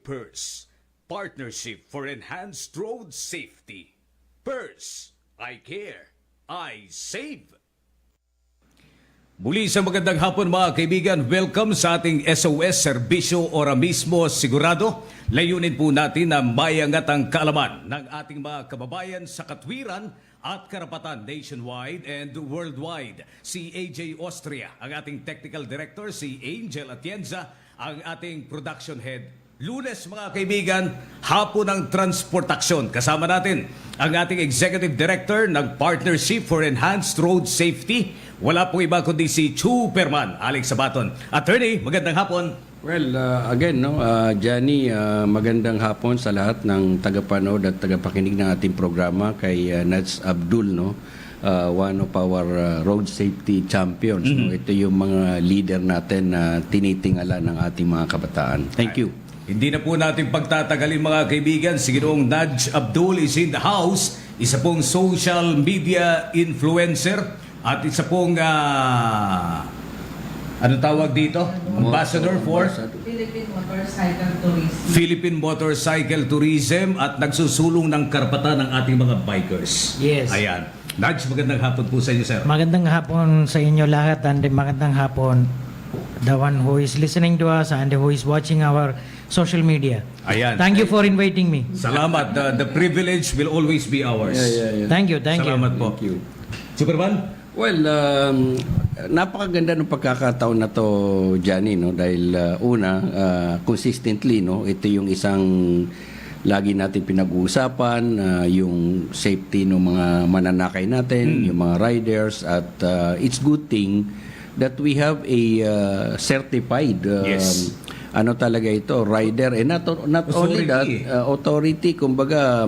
PERS, Partnership for Enhanced Road Safety. PERS, I care, I save. Muli sa magandang hapon mga kaibigan, welcome sa ating S.O.S. Serbisyo Ora-Mismo Sigurado. Layunin po natin na mayangat ang kaalaman ng ating mga kababayan sa katwiran at karapatan nationwide and worldwide. Si AJ Austria, ang ating technical director, si Angel Atienza, ang ating production head. Lunes mga kaibigan, hapon ng transportasyon. Kasama natin ang ating executive director ng Partnership for Enhanced Road Safety. Wala pong iba kundi si Superman, Alex Abaton. Attorney, magandang hapon. Well, again, Johnny, magandang hapon sa lahat ng tagapanood at tagapakinig ng ating programa kay Nats Abdul, one of our road safety champions. Ito yung mga leader natin na tinitingala ng ating mga kabataan. Thank you. Hindi na po natin pagtatagalin mga kaibigan. Si Ginoong Nats Abdul is in the house. Isa pong social media influencer at isa pong ano tawag dito? Ambassador for Philippine Motorcycle Tourism at nagsusulong ng karapatan ng ating mga bikers. Yes. Ayan. Nats, magandang hapon po sa inyo, sir. Magandang hapon sa inyo lahat and magandang hapon the one who is listening to us and who is watching our social media. Ayan. Thank you for inviting me. Salamat. The privilege will always be ours. Yeah. Thank you. Salamat po. Thank you. Superman? Well, napakaganda ng pagkakataon na to, Johnny, dahil consistently, ito yung isang lagi natin pinag-uusapan, yung safety ng mga mananakay natin, yung mga riders, at it's good thing that we have a certified Yes. ano talaga ito, rider, and not only that, authority, kumbaga,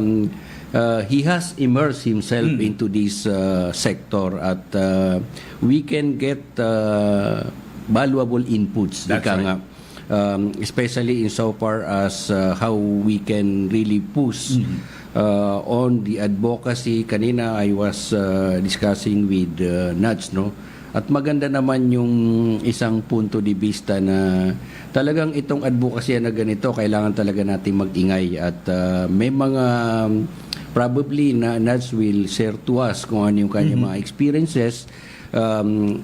he has immersed himself into this sector at we can get valuable inputs. That's right. Nga, especially insofar as how we can really push on the advocacy. Kanina I was discussing with Nats, at maganda naman yung isang punto de vista na talagang itong advocacy na ganito, kailangan talaga natin mag-ingay at may mga probably na Nats will share to us kung ano yung kanyang mga experiences.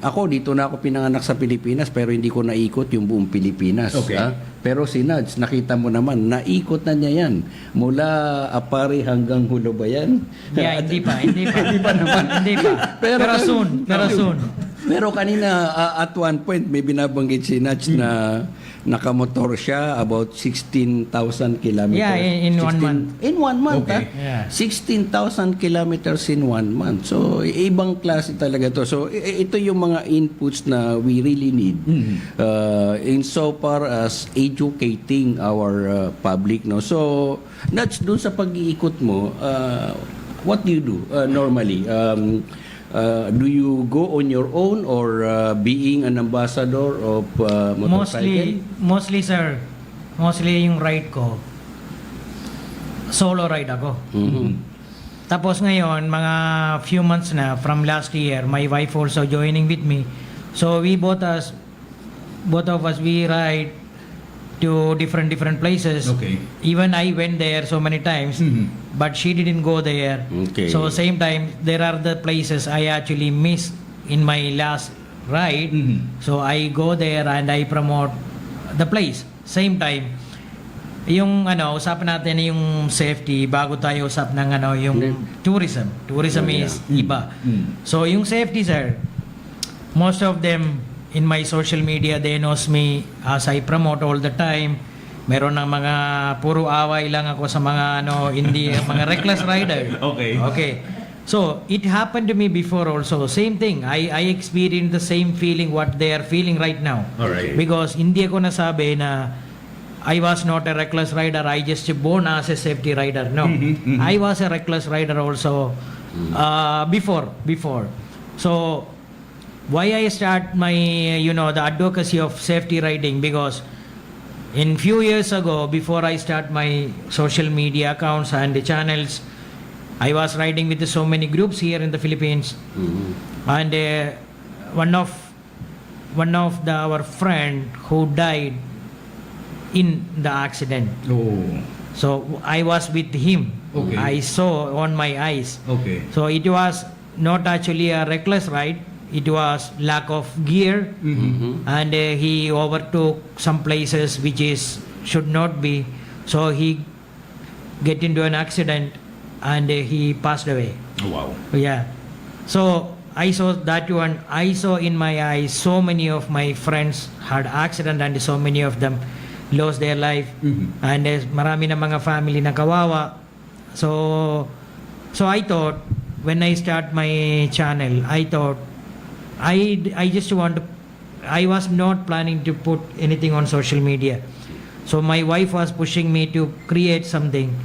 Ako, dito na ako pinanganak sa Pilipinas pero hindi ko naikot yung buong Pilipinas. Okay. Pero si Nats, nakita mo naman, naikot na niya yan. Mula Apari hanggang Hulubayan. Yeah, hindi pa. Hindi pa naman. Hindi pa. Pero soon. Pero kanina, at one point, may binabanggit si Nats na nakamotor siya about 16,000 kilometers. Yeah, in 1 month. In 1 month, Okay. Yeah. 16,000 kilometers in 1 month. So, ibang klase talaga to. So, ito yung mga inputs na we really need in so far as educating our public. So, Nats, dun sa pag-iikot mo, what do you do normally? Do you go on your own or being an ambassador of motorcycle? Mostly sir. Mostly yung ride ko. Solo ride ako. Tapos ngayon, mga few months na from last year, my wife also joining with me. So we both of us we ride to different places. Okay. Even I went there so many times, but she didn't go there. Okay. So same time, there are the places I actually missed in my last ride. So I go there and I promote the place. Same time, yung usapan natin yung safety bago tayo usap ng yung tourism. Tourism is iba. So yung safety, sir, most of them in my social media, they knows me as I promote all the time. Meron ng mga puro away lang ako sa mga hindi mga reckless rider. Okay. So, it happened to me before also. Same thing. I experienced the same feeling what they are feeling right now. Alright. Because hindi ako nasabi na I was not a reckless rider. I just born as a safety rider. No. I was a reckless rider also before. So, why I start my, the advocacy of safety riding, because in few years ago, before I start my social media accounts and the channels, I was riding with so many groups here in the Philippines. And one of our friend who died in the accident. Oh. So I was with him. Okay. I saw on my eyes. Okay. So it was not actually a reckless ride. It was lack of gear, and he overtook some places which is should not be. So he get into an accident, and he passed away. Oh, wow. Yeah. So I saw that one. I saw in my eyes so many of my friends had accident, and so many of them lost their life. And marami na mga family na kawawa. So I thought, when I start my channel, I thought I just want to, I was not planning to put anything on social media. So my wife was pushing me to create something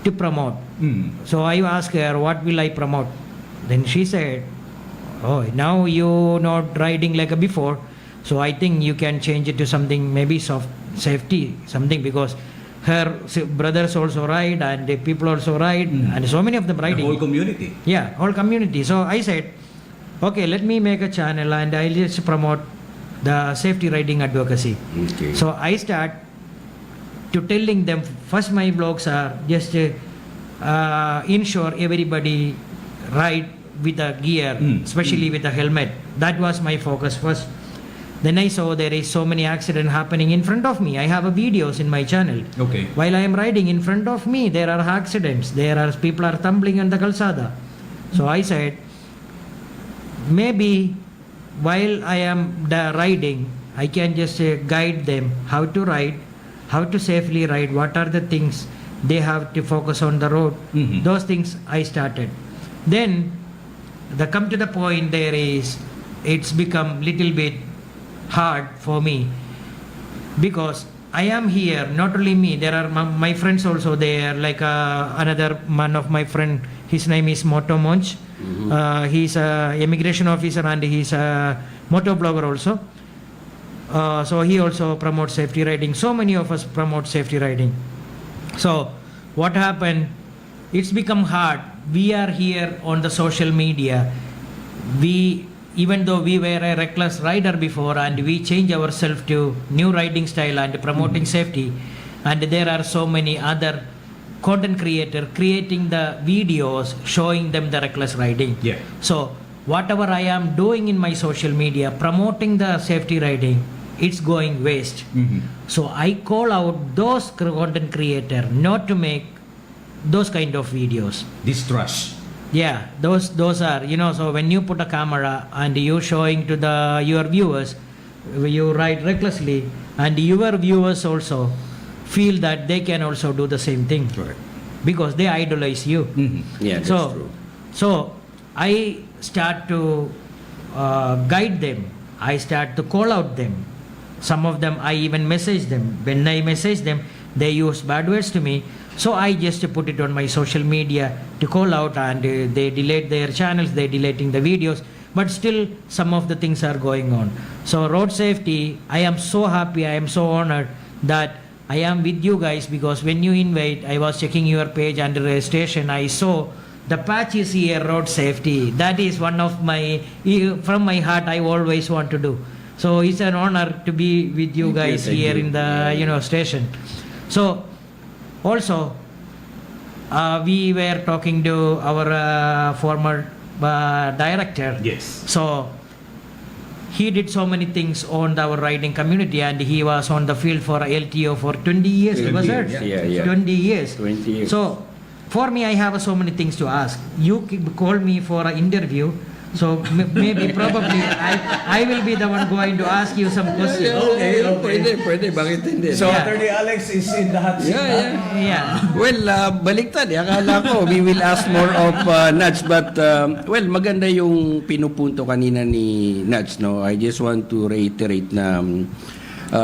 to promote. So I asked her, what will I promote? Then she said, oh, now you're not riding like before, so I think you can change it to something maybe soft safety, something, because her brothers also ride, and the people also ride, and so many of them riding. The whole community. Yeah, whole community. So I said, okay, let me make a channel and I'll just promote the safety riding advocacy. Okay. So I start to telling them, first my vlogs are just ensure everybody ride with a gear, especially with a helmet. That was my focus first. Then I saw there is so many accidents happening in front of me. I have a videos in my channel. Okay. While I am riding in front of me, there are accidents. There are people are tumbling on the calzada. So I said, maybe while I am riding, I can just guide them how to ride, how to safely ride, what are the things they have to focus on the road. Those things I started. Then come to the point there is, it's become little bit hard for me, because I am here, not only me, there are my friends also there, like another one of my friend, his name is Moto Monch. He's a immigration officer and he's a moto blogger also. So he also promotes safety riding. So many of us promote safety riding. So what happened, it's become hard. We are here on the social media. Even though we were a reckless rider before, and we change ourselves to new riding style and promoting safety, and there are so many other content creator creating the videos showing them the reckless riding. Yeah. So whatever I am doing in my social media promoting the safety riding, it's going waste. So I call out those content creator not to make those kind of videos. Distrust. Yeah, those are, so when you put a camera and you showing to your viewers, you ride recklessly, and your viewers also feel that they can also do the same thing. Correct. Because they idolize you. Yeah, that's So, true. so I start to guide them. I start to call out them. Some of them I even message them. When I message them, they use bad words to me. So I just put it on my social media to call out, and they delete their channels, they deleting the videos. But still, some of the things are going on. So road safety, I am so happy, I am so honored that I am with you guys, because when you invite, I was checking your page under the station, I saw the patch is here, road safety. That is one of my, from my heart, I always want to do. So it's an honor to be with you guys here in the station. So also, we were talking to our former director. Yes. So he did so many things on our riding community, and he was on the field for LTO for 20 years. 20 Was years, it? yeah. 20 years. 20 years. So for me, I have so many things to ask. You call me for an interview. So maybe probably I will be the one going to ask you some questions. Okay. Pwede, bakit hindi? So, Yeah. Attorney Alex is in the hot seat. Yeah. Well, baliktad. Akala ko, we will ask more of Nats. But, well, maganda yung pinupunto kanina ni Nats, no? I just want to reiterate na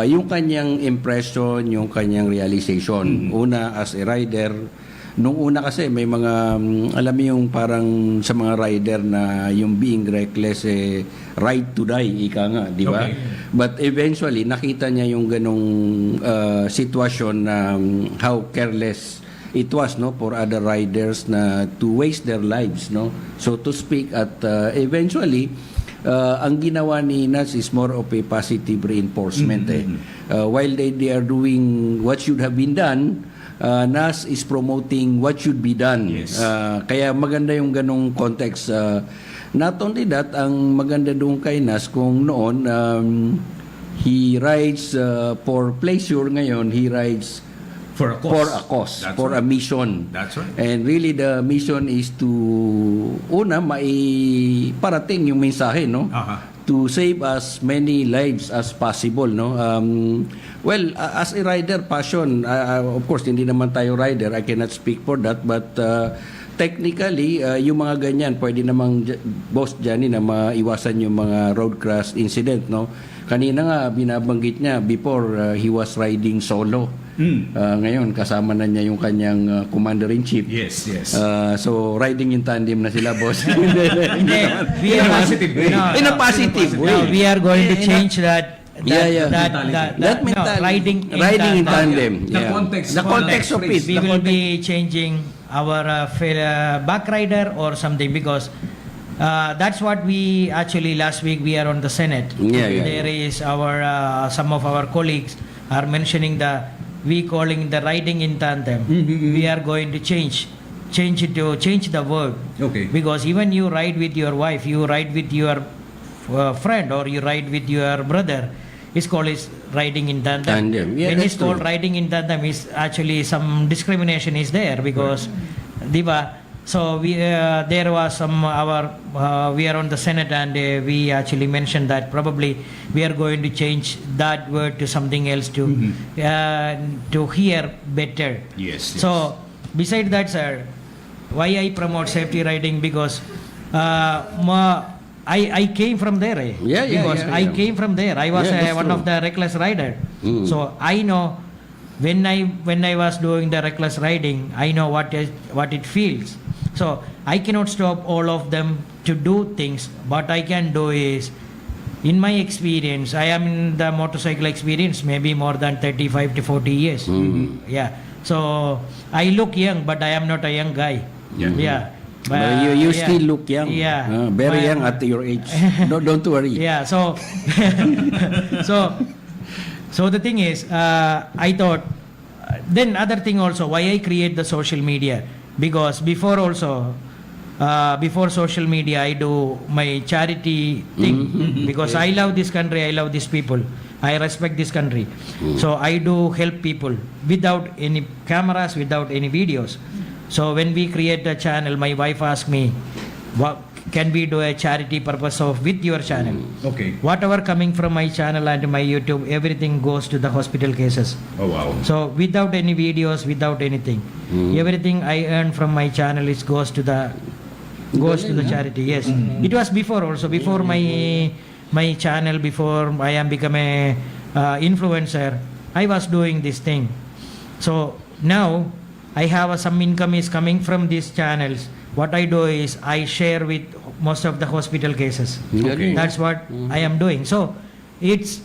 yung kanyang impression, yung kanyang realization. Una, as a rider, nung una kasi may mga, alam mo yung parang sa mga rider na yung being reckless, ride to die, ika nga, di ba? Okay. But eventually, nakita niya yung ganong sitwasyon na how careless it was, no, for other riders na to waste their lives, no, so to speak. At eventually, ang ginawa ni NAS is more of a positive reinforcement. While they are doing what should have been done, NAS is promoting what should be done. Yes. Kaya maganda yung ganong context. Not only that, ang maganda doon kay NAS kung noon, he rides for pleasure, ngayon he rides For a cause. for a cause, That's for a right. mission. That's right. And really the mission is to maiparating yung mensahe, no? Aha. To save as many lives as possible, no? Well, as a rider, passion, of course hindi naman tayo rider, I cannot speak for that, but technically yung mga ganyan pwede namang boss Johnny na maiwasan yung mga road crash incident, no? Kanina nga binabanggit niya before he was riding solo. Ngayon kasama na niya yung kanyang commander-in-chief. Yes, yes. So riding in tandem na sila, boss. Hindi, we In a are positive way. In a positive way. No, we are going to change that. That mentality. Riding in tandem. The Yeah. context. The context of it. We will be changing our back rider or something, because that's what we actually last week we are on the Senate. Yeah. There is our some of our colleagues are mentioning we calling the riding in tandem. We are going to change the word. Okay. Because even you ride with your wife, you ride with your friend, or you ride with your brother, it's called riding in tandem. Tandem. Yeah, When that's it's called true. riding in tandem, is actually some discrimination is there, because diba. So there was some we are on the Senate, and we actually mentioned that probably we are going to change that word to something else to hear better. Yes, yes. So beside that, sir, why I promote safety riding, because I came from there. Because I came from there. I was Yeah, that's one true. of the reckless rider. So I know when I was doing the reckless riding, I know what it feels. So I cannot stop all of them to do things. What I can do is, in my experience, I am in the motorcycle experience maybe more than 35 to 40 years. Yeah. So I look young, but I am not a young guy. Yeah. But you still look young. Yeah. Very young at your age. Don't worry. Yeah. So so the thing is, I thought, then other thing also, why I create the social media, because before social media, I do my charity thing, because I love this country, I love these people, I respect this country. So I do help people without any cameras, without any videos. So when we create a channel, my wife asked me, what can we do a charity purpose of with your channel? Okay. Whatever coming from my channel and my YouTube, everything goes to the hospital cases. Oh, wow. So without any videos, without anything, everything I earn from my channel goes to the charity. Yes, it was before also, before my channel, before I am become a influencer, I was doing this thing. So now I have some income is coming from these channels. What I do is I share with most of the hospital cases. Okay. That's what I am doing. So it's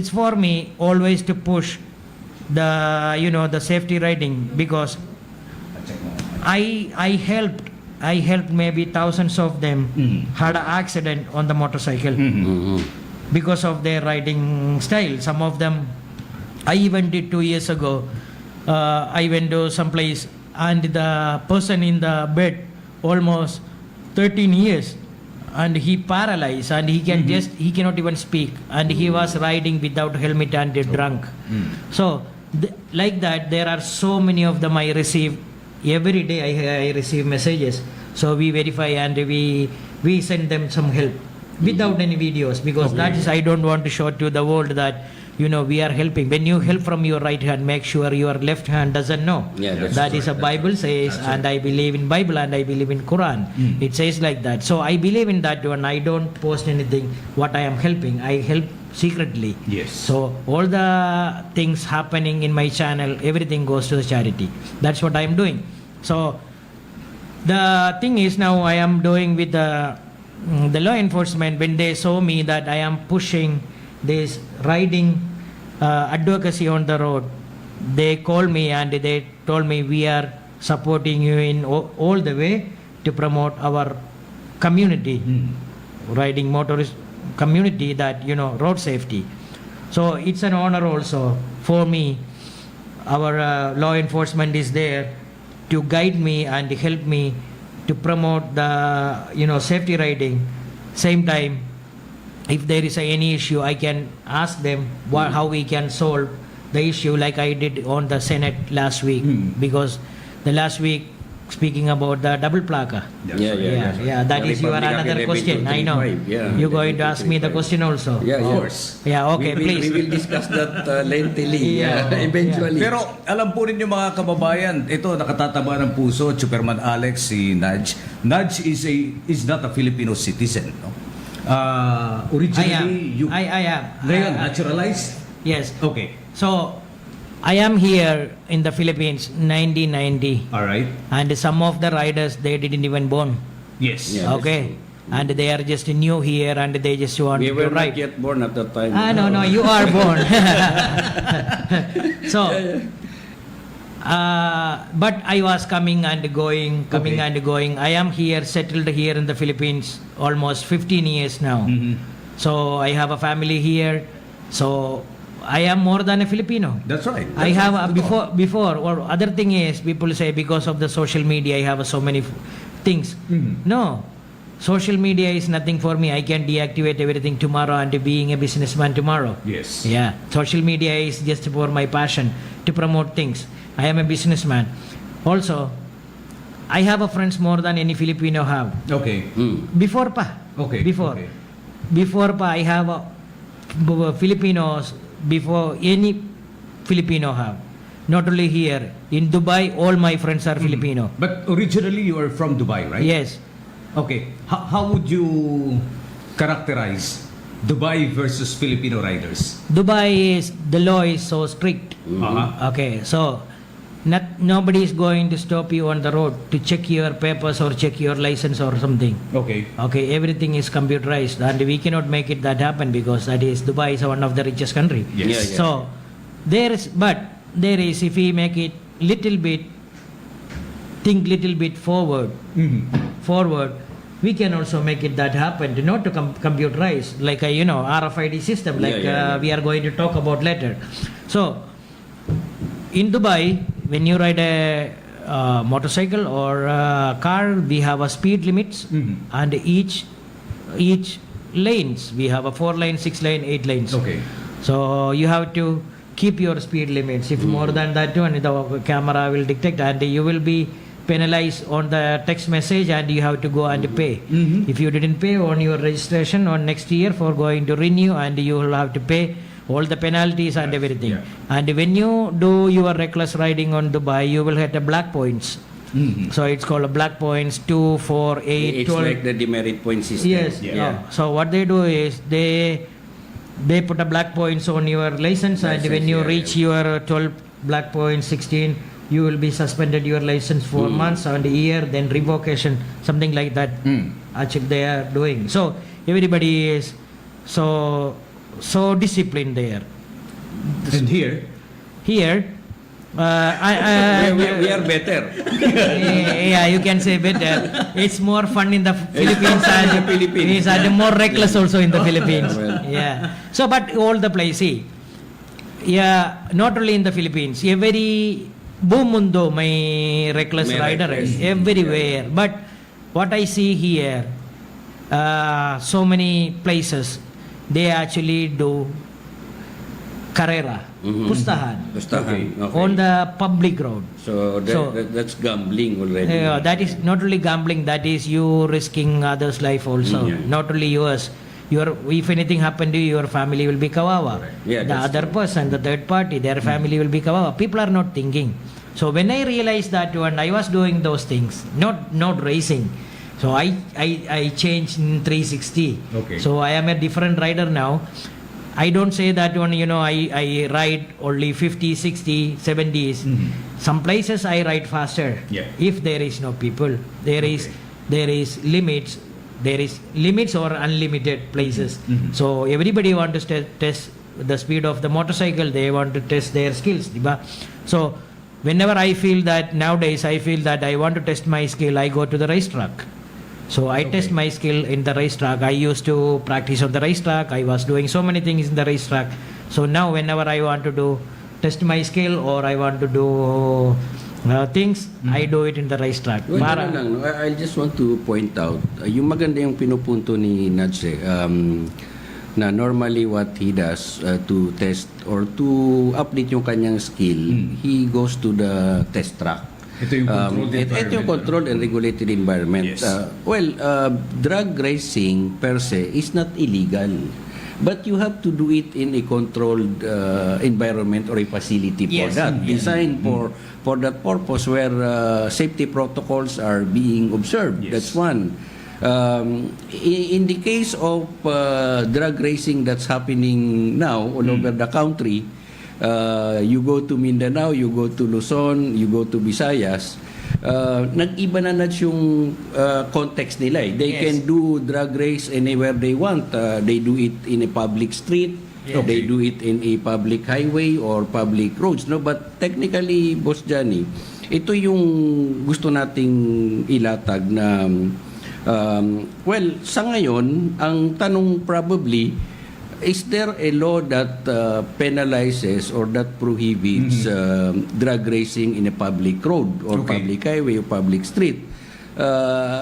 for me always to push the safety riding, because I helped maybe thousands of them had an accident on the motorcycle because of their riding style. Some of them, I even did 2 years ago. I went to some place, and the person in the bed almost 13 years, and he paralyzed, and he cannot even speak, and he was riding without helmet and drunk. So like that, there are so many of them I receive every day. I receive messages, so we verify and we send them some help without any videos, because that is, I don't want to show to the world that we are helping. When you help from your right hand, make sure your left hand doesn't know. That is a Bible says, and I believe in Bible and I believe in Quran. It says like that. So I believe in that one. I don't post anything what I am helping. I help secretly. Yes. So all the things happening in my channel, everything goes to the charity. That's what I am doing. So the thing is, now I am doing with the law enforcement. When they saw me that I am pushing this riding advocacy on the road, they called me and they told me, we are supporting you in all the way to promote our community. riding motorist community that road safety. So it's an honor also for me. Our law enforcement is there to guide me and help me to promote the safety riding. Same time, if there is any issue, I can ask them how we can solve the issue, like I did on the Senate last week. Because the last week, speaking about the double placa. Yeah. That The is your Republic Act another question. I know. 1125, yeah. You're going to ask me the question also. Yeah, Of yeah. course. Yeah, okay, please. We will discuss that lengthily eventually. Pero alam po ninyo mga kababayan, ito nakatataba ng puso, Superman Alex, si Nudge. Nudge is not a Filipino citizen, no? Originally, I am. Ngayon, naturalized? Yes. Okay. So, I am here in the Philippines 1990, All right. and some of the riders they didn't even born. Yes. Yeah. that's Okay, and they are just new here, and they just want We to were not ride. yet born at that time. No, you are born. So, but I was coming and going. I am here, settled here in the Philippines, almost 15 years now. Mhm. So I have a family here. So I am more than a Filipino. That's right. I That's have right. before or other thing is people say because of the social media I have so many things. Mhm. No, social media is nothing for me. I can deactivate everything tomorrow and being a businessman tomorrow. Yes. Yeah, social media is just for my passion to promote things. I am a businessman. Also, I have a friends more than any Filipino have. Okay. Before pa. Okay. Before. Okay. Before pa I have Filipinos before any Filipino have. Not only here. In Dubai, all my friends are Filipino. But originally you are from Dubai, right? Yes. Okay. How would you characterize Dubai versus Filipino riders? Dubai is, the law is so strict. Uh-huh. Okay, so nobody is going to stop you on the road to check your papers or check your license or something. Okay. Okay, everything is computerized and we cannot make it that happen because that is Dubai is one of the richest country. Yes. Yeah. So there is if we make it little bit, think little bit forward, we can also make it that happen. Not to computerize like a RFID system like we are going to talk about later. So in Dubai, when you ride a motorcycle or a car, we have a speed limits, and each lanes we have a 4 lane, 6 lane, 8 lanes. Okay. So you have to keep your speed limits. If more than that one, the camera will detect, and you will be penalized on the text message, and you have to go and pay. If you didn't pay on your registration on next year for going to renew, and you will have to pay all the penalties and everything. Yeah. And when you do your reckless riding on Dubai, you will get a black points. So it's called a black points 2, 4, 8, It's 12. like the demerit point system. Yes, Yeah. yeah. So what they do is they put a black points on your license, and when you reach your 12 black points, 16, you will be suspended your license for months and a year, then revocation, something like that. Actually, they are doing. So everybody is so disciplined there. And here, We are better. Yeah, you can say better. It's more fun in the Philippines and more reckless also in the Philippines. Well. Yeah. So, but all the places, yeah, not only in the Philippines, every buong mundo may reckless May rider reckless. everywhere. But what I see here, so many places, they actually do carrera, pustahan. Okay. On the public road. So that's gambling already. That is not only gambling, that is you risking others' life also. Not only yours. If anything happened to you, your family will be kawawa. Yeah, The that's other person, the third party, their family will be kawawa. People are not thinking. So when I realized that one, I was doing those things, not racing. So I changed in 360. Okay. So I am a different rider now. I don't say that one, I ride only 50, 60, 70s. Some places I ride faster. Yeah. If there is no people, there is limits. There is limits or unlimited places. So everybody want to test the speed of the motorcycle. They want to test their skills. Diba? So whenever I feel that nowadays I feel that I want to test my skill, I go to the racetrack. So I test my skill in the racetrack. I used to practice on the racetrack. I was doing so many things in the racetrack. So now whenever I want to do test my skill or I want to do things, I do it in the racetrack. Well, ano lang, no? I just want to point out, yung maganda yung pinupunto ni Nadse, na normally what he does to test or to update yung kanyang skill, he goes to the test track. Ito yung controlled environment. Ito yung controlled and regulated environment. Yes. Drug racing per se is not illegal. But you have to do it in a controlled environment or a facility for Yes. that. Designed for that purpose where safety protocols are being observed. Yes. That's one. In the case of drug racing that's happening now all over the country, you go to Mindanao, you go to Luzon, you go to Visayas, nag-iba na yung context nila. They Yes. can do drug race anywhere they want. They do it in a public street, Yes. they do it in a public highway or public roads. No, but technically, Boss Johnny, ito yung gusto nating ilatag na sa ngayon, ang tanong probably, is there a law that penalizes or that prohibits drug racing in a public road or public highway or public street?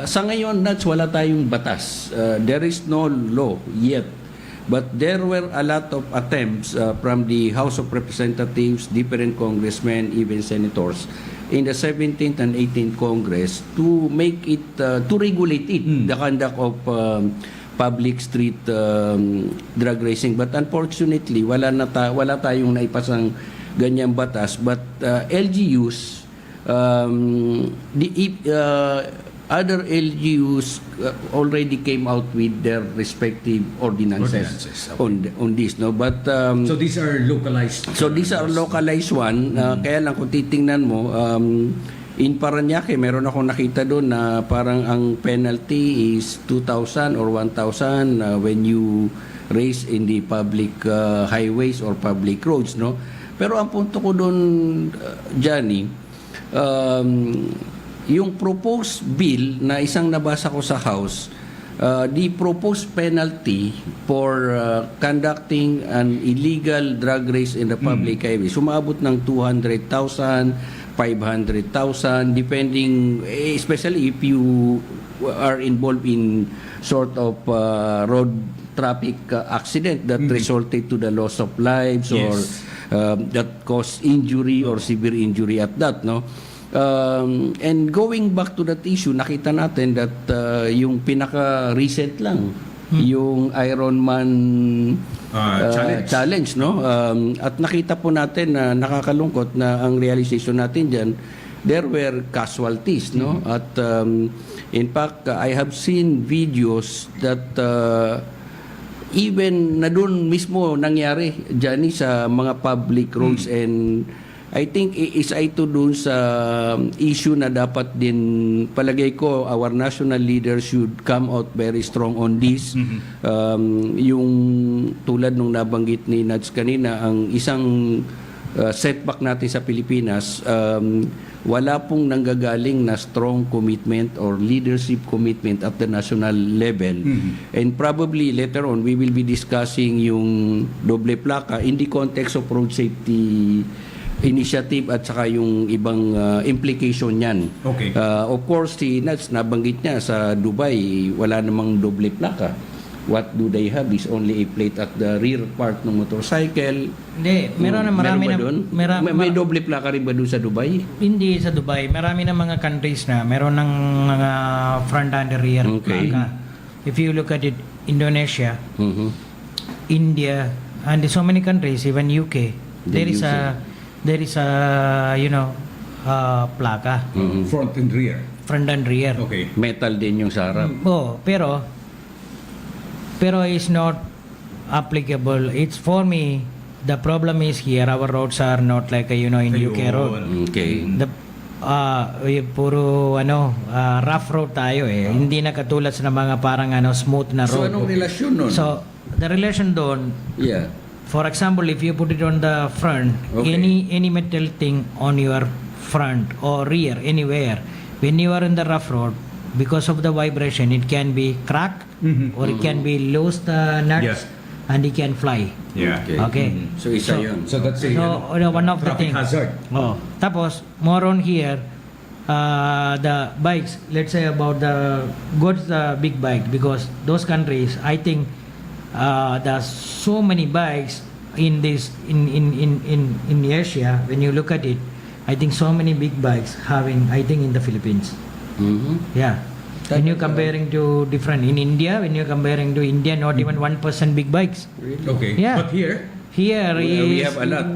Sa ngayon, wala tayong batas. There is no law yet. But there were a lot of attempts from the House of Representatives, different congressmen, even senators, in the 17th and 18th Congress to make it, to regulate it, the conduct of public street drug racing. But unfortunately, wala tayong naipasang ganyang batas. But LGUs, other LGUs already came out with their respective ordinances. Okay. On this. No? But So these are localized. so these are localized one. Kaya lang kung titingnan mo, in Parañaque, meron akong nakita doon na parang ang penalty is 2,000 or 1,000 when you race in the public highways or public roads, no? Pero ang punto ko doon, Johnny, yung proposed bill na isang nabasa ko sa House, the proposed penalty for conducting an illegal drug race in the public highway, sumabot ng 200,000, 500,000, depending, especially if you are involved in sort of road traffic accident that resulted to the loss of lives or that caused injury or severe injury at that, no? And going back to that issue, nakita natin that yung pinaka-recent lang, yung Ironman challenge, no? At nakita po natin na nakakalungkot na ang realization natin dyan, there were casualties, no? At in fact, I have seen videos that even na doon mismo nangyari dyan sa mga public roads and I think isa ito doon sa issue na dapat din palagay ko our national leaders should come out very strong on this. Yung tulad nung nabanggit ni Nads kanina, ang isang setback natin sa Pilipinas, wala pong nanggagaling na strong commitment or leadership commitment at the national level. And probably later on we will be discussing yung doble plaka in the context of road safety initiative at saka yung ibang implication niyan. Okay. Of course, si Nats, nabanggit niya sa Dubai, wala namang doble plaka. What do they have is only a plate at the rear part ng motorcycle. Hindi, meron na marami ba na doon? May doble plaka rin ba doon sa Dubai? Hindi sa Dubai, marami na mga countries na meron ng mga front and rear Okay. plaka. If you look at it, Indonesia, Mhm. India, and so many countries, even UK, They use there is a plaka, Front and rear. front and rear. Okay. Metal din yung sa harap. Oh, pero it's not applicable. It's for me. The problem is here. Our roads are not like in UK road. Okay. The puro rough road tayo eh. Hindi na katulad sa mga parang smooth na So road. anong relasyon nun? So the relation doon, Yeah. for example, if you put it on the front, Okay. any metal thing on your front or rear, anywhere, when you are in the rough road, because of the vibration, it can be crack or it can be loose the nuts and it can fly. Yeah. Okay. So isa yun. So that's a One of the traffic things. hazard. Tapos, more on here, the bikes, let's say about the goods, the big bike, because those countries, I think there's so many bikes in this in Asia. When you look at it, I think so many big bikes having, I think in the Philippines. Yeah. When you're comparing to different in India, when you're comparing to India, not even 1% big bikes. Okay. Yeah. But here, We is have a lot.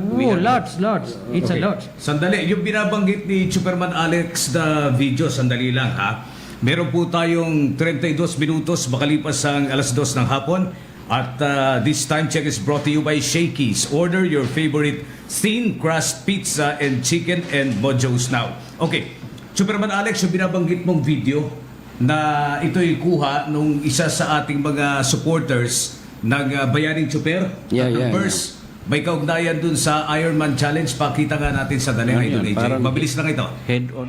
lots. It's a lot. Sandali, yung binabanggit ni Superman Alex na video, sandali lang ha. Meron po tayong 32 minutos makalipas ang alas 2 ng hapon. At this time check is brought to you by Shakey's. Order your favorite thin crust pizza and chicken and mojos now. Okay, Superman Alex, yung binabanggit mong video na ito'y kuha nung isa sa ating mga supporters ng Bayaning Chuper. Yeah, At yeah, first, may kaugnayan dun sa Ironman Challenge. Pakita nga natin sa dali ng Idol AJ. Parang Mabilis lang ito. Head on.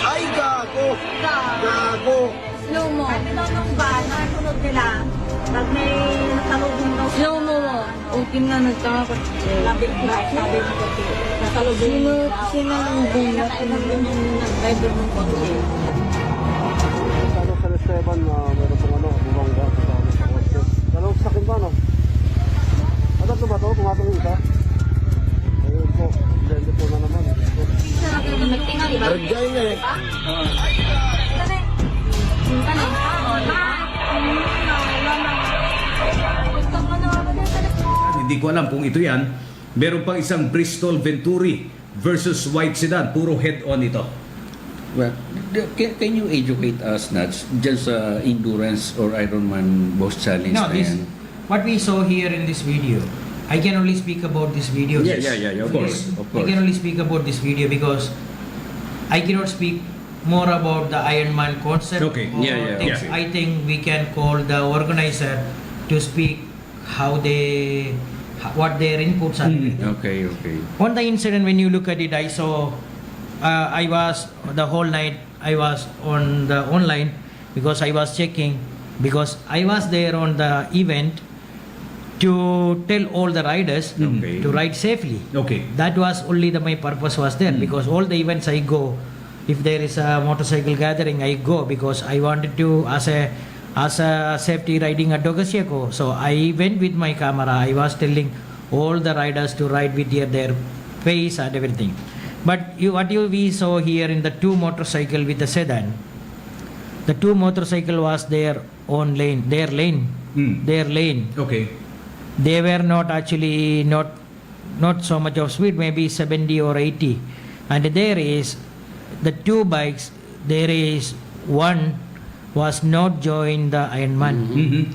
Ay, gago! Gago! Slow mo. Sabi daw nung van, nakasunod nila, pag may nasalubong daw Slow mo mo. Ultim na nagkakot. sabi ko, sabi mo kasi, nasalubong Sino ang bungat? nag-driver ng kotse. Ano sa Esteban na meron pong bumangga sa amin sa kotse. Dalawang sakin ba, no? Ano ba ito? Pumatong yung isa? Ayun po. Blende po na naman. Nagtingal, di ba? Ragay nga eh. Hindi ko alam kung ito yan. Meron pang isang Bristol Venturi versus white sedan. Puro head-on ito. Well, can you educate us, Nats, just endurance or Ironman boss challenge? No, na this yan? what we saw here in this video. I can only speak about this video. Yeah, of course. I can only speak about this video because I cannot speak more about the Ironman concept. Okay. Or Yeah, things. yeah. I think we can call the organizer to speak what their inputs are. Okay. On the incident, when you look at it, I saw, I was the whole night, I was on the online because I was checking, because I was there on the event to tell all the riders Okay. to ride safely. Okay. That was only my purpose was there, because all the events I go, if there is a motorcycle gathering, I go because I wanted to as a safety riding advocacy ko. So I went with my camera. I was telling all the riders to ride with their pace and everything. But we saw here in the two motorcycle with the sedan, the two motorcycle was their own lane, their lane. Okay. They were not actually not so much of speed, maybe 70 or 80. And there is the two bikes, there is one was not joined the Ironman.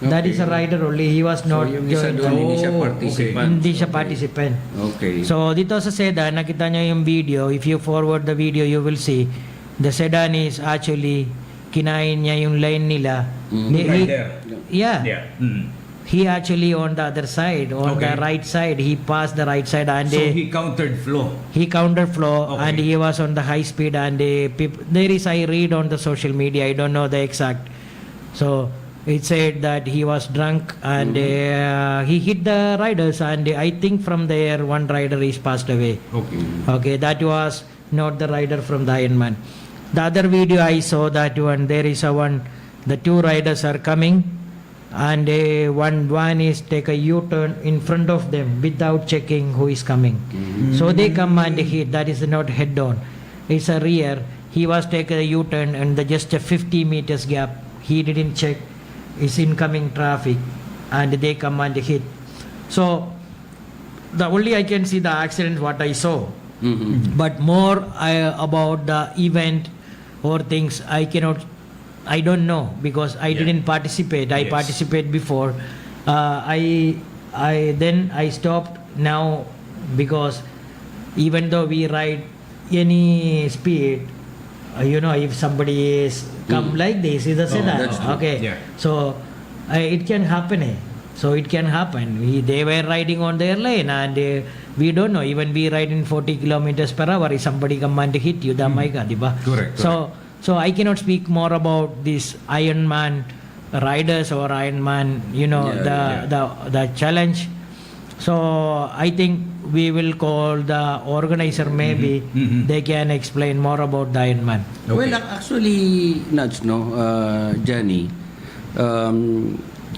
That is a rider only, he was not So yung isa joined. doon, hindi siya Oh, participant. Hindi siya participant. Okay. So dito sa sedan, nakita nyo yung video. If you forward the video, you will see the sedan is actually kinain niya yung lane nila. Right there. Yeah. Yeah. He actually on the other side, on Okay. the right side, he passed the right side and So he countered flow. he counter flow Okay. and he was on the high speed and there is, I read on the social media, I don't know the exact. So it said that he was drunk and he hit the riders, and I think from there one rider is passed away. Okay. Okay, that was not the rider from the Ironman. The other video I saw, that one, there is the two riders are coming and one is take a U-turn in front of them without checking who is coming. So they come and hit. That is not head on. It's a rear. He was taking a U-turn and just a 50 meters gap. He didn't check his incoming traffic and they come and hit. So the only I can see the accident what I saw. But more about the event or things I don't know because I didn't participate. I Yes. participated before. I stopped now because even though we ride any speed, if somebody is come like this is a sedan. that's true. Okay. Yeah. So it can happen. So it can happen. They were riding on their lane, and we don't know. Even we ride in 40 kilometers per hour. If somebody come and hit you, damay ka, di ba? Correct, So I cannot speak more about this Iron Man riders or Iron Man, the challenge. So I think we will call the organizer, maybe they can explain more about the Iron Man. Okay. Well, actually, Nats, Johnny,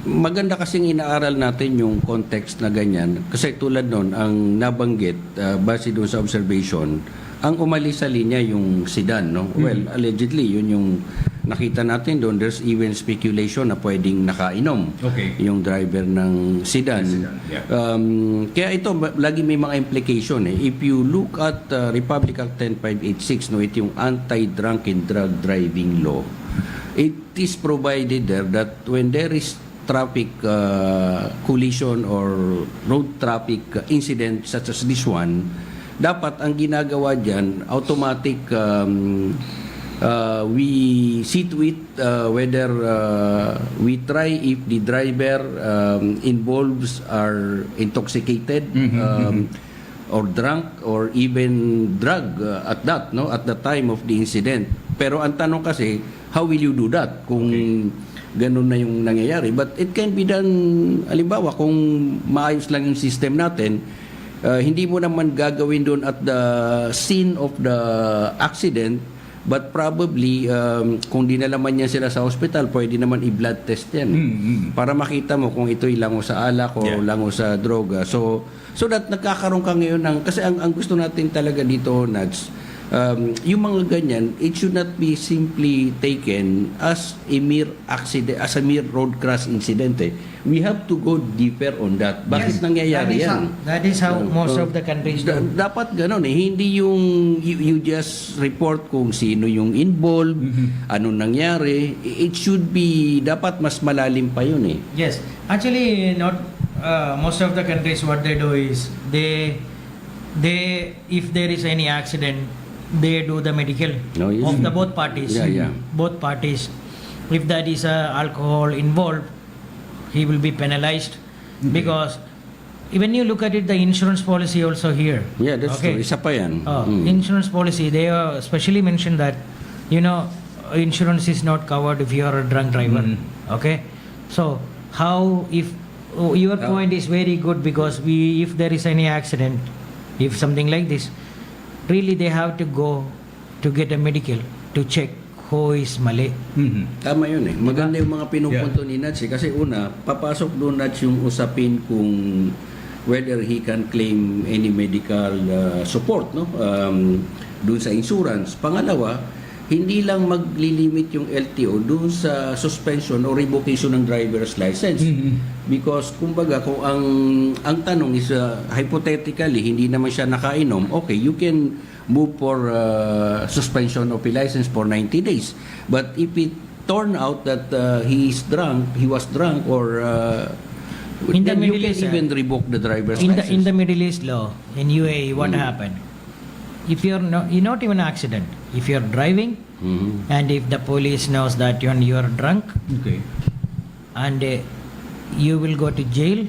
maganda kasing inaaral natin yung context na ganyan. Kasi tulad nun, ang nabanggit, base doon sa observation, ang umalis sa linya yung sedan, no? Well, allegedly, yun yung nakita natin doon. There's even speculation na pwedeng nakainom yung driver ng sedan. Yeah. Kaya ito, lagi may mga implication. If you look at Republic Act 10586, no, ito yung anti-drunk and drug driving law. It is provided there that when there is traffic collision or road traffic incident such as this one, dapat ang ginagawa dyan, automatic we see to it whether we try if the driver involves are intoxicated or drunk or even drug at the time of the incident. Pero ang tanong kasi, how will you do that kung ganun na yung nangyayari? But it can be done, halimbawa, kung maayos lang yung system natin, hindi mo naman gagawin doon at the scene of the accident, but probably, kung dinala man yan sila sa hospital, pwede naman i-blood test yan. Para makita mo kung ito'y lango sa alak o lango sa droga. So that nagkakaroon ka ngayon ng, kasi ang gusto natin talaga dito, Nats, yung mga ganyan, it should not be simply taken as a mere accident, as a mere road crash incident. We have to go deeper on that. Bakit nangyayari yan? That is how most of the countries do. Dapat ganun Hindi yung you just report kung sino yung involved, anong nangyari. It should be, dapat mas malalim pa yun Yes. Actually, not most of the countries, what they do is, they if there is any accident, they do the medical of the both parties. Both parties. If that is alcohol involved, he will be penalized because when you look at it, the insurance policy also here. Yeah, that's true. Isa pa yan. Insurance policy, they specially mentioned that, insurance is not covered if you are a drunk driver. Okay? So, how if your point is very good because if there is any accident, if something like this, really they have to go to get a medical to check who is mali. Tama yun Maganda yung mga pinupunto ni Nats kasi una, papasok doon Nats yung usapin kung whether he can claim any medical support doon sa insurance. Pangalawa, hindi lang maglilimit yung LTO doon sa suspension o revocation ng driver's license. Because kumbaga kung ang tanong is hypothetically hindi naman siya nakainom, okay, you can move for suspension of a license for 90 days. But if it turned out that he was drunk or in the then you Middle can East, even revoke the driver's license. In the Middle East law, in UAE, what happened? If you're not even an accident, if you're driving and if the police knows that you're drunk, and you will go to jail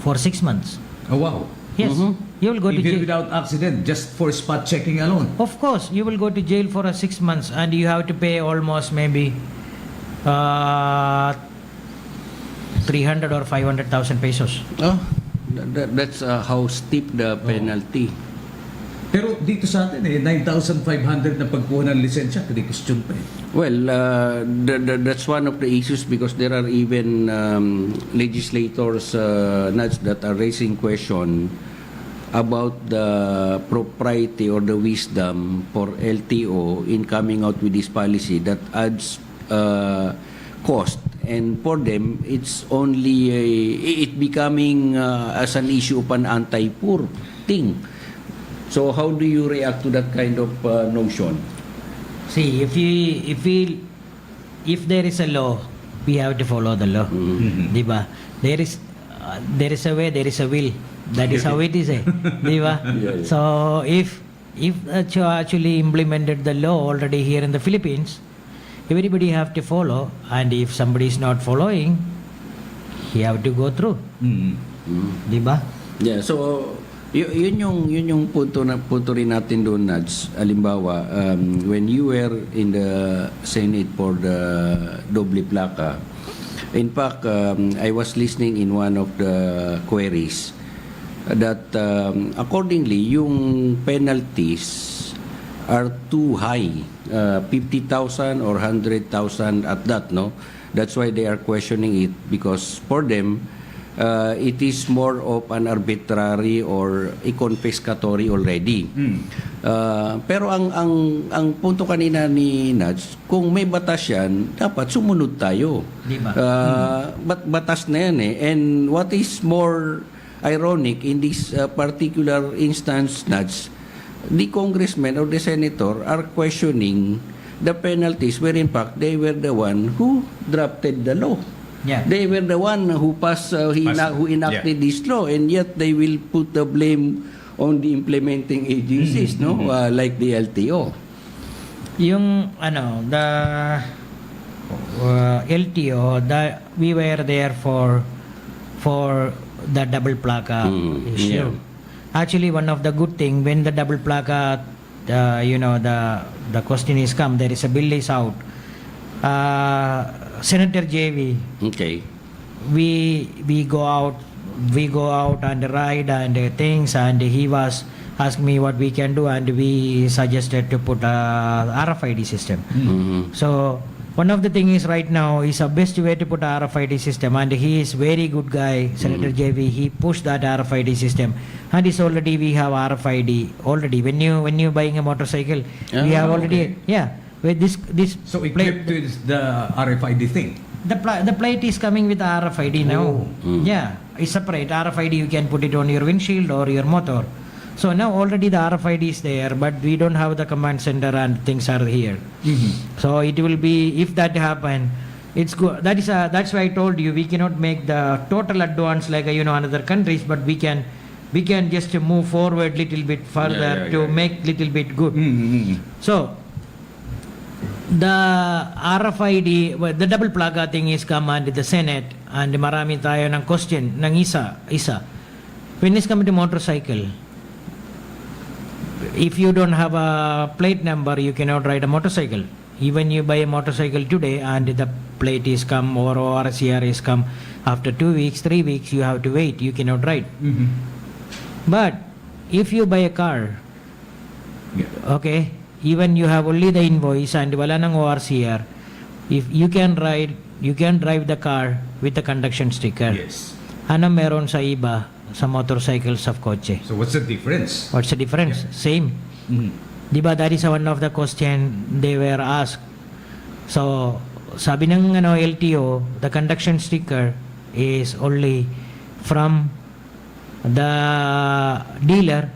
for 6 months. Oh, wow. Yes, you will go to Even jail. without accident, just for spot checking alone. Of course, you will go to jail for 6 months and you have to pay almost maybe 300 or 500,000 pesos. That's how steep the penalty. Pero dito sa atin 9,500 na pagkuha ng lisensya, hindi question pa Well, that's one of the issues because there are even legislators that are raising question about the propriety or the wisdom for LTO in coming out with this policy that adds cost, and for them it's only it becoming as an issue of an anti-poor thing. So how do you react to that kind of notion? See, if there is a law, we have to follow the law. Diba? There is a way, there is a will. That is how it is. Diba? Yeah. So if you actually implemented the law already here in the Philippines, everybody have to follow, and if somebody is not following, he have to go through. Di ba? Yeah, so yun yung punto rin natin doon, Nads. Halimbawa, when you were in the Senate for the doble plaka, in fact, I was listening in one of the queries that accordingly, yung penalties are too high, 50,000 or 100,000 at that, no? That's why they are questioning it, because for them, it is more of an arbitrary or a confiscatory already. Pero ang punto kanina ni Nats, kung may batas yan, dapat sumunod tayo. Diba? Batas na yan eh. And what is more ironic in this particular instance, Nats, the congressman or the senator are questioning the penalties where in fact they were the one who drafted the law. Yeah. They were the one who who enacted this law, and yet they will put the blame on the implementing agencies, no? Like the LTO. Yung the LTO, we were there for the double plaka issue. Yeah. Actually, one of the good thing when the double plaka, the question is come, there is a bill is out. Senator JV, Okay. we go out and ride and things, and he was asking me what we can do, and we suggested to put a RFID system. So one of the thing is right now is the best way to put a RFID system, and he is very good guy, Senator JV. He pushed that RFID system, and it's already we have RFID already. When you buying a motorcycle, we have already with this So plate, equipped with the RFID thing. the plate is coming with RFID now. Yeah, it's separate RFID. You can put it on your windshield or your motor. So now already the RFID is there, but we don't have the command center and things are here. So it will be, if that happen, it's good. That's why I told you we cannot make the total advance like another countries, but we can just move forward little bit further to make little bit good. So the RFID, the double plaka thing is come and the Senate, and marami tayo ng question ng isa. When it's coming to motorcycle, if you don't have a plate number, you cannot ride a motorcycle. Even you buy a motorcycle today and the plate is come or ORCR is come, after 2 weeks, 3 weeks, you have to wait. You cannot ride. But if you buy a car, okay, even you have only the invoice and wala nang ORCR, if you can drive the car with the conduction sticker. Yes. Ano meron sa iba sa motorcycles of kotse? So what's the difference? What's the difference? Same. Diba, that is one of the question they were asked. So, sabi ng LTO, the conduction sticker is only from the dealer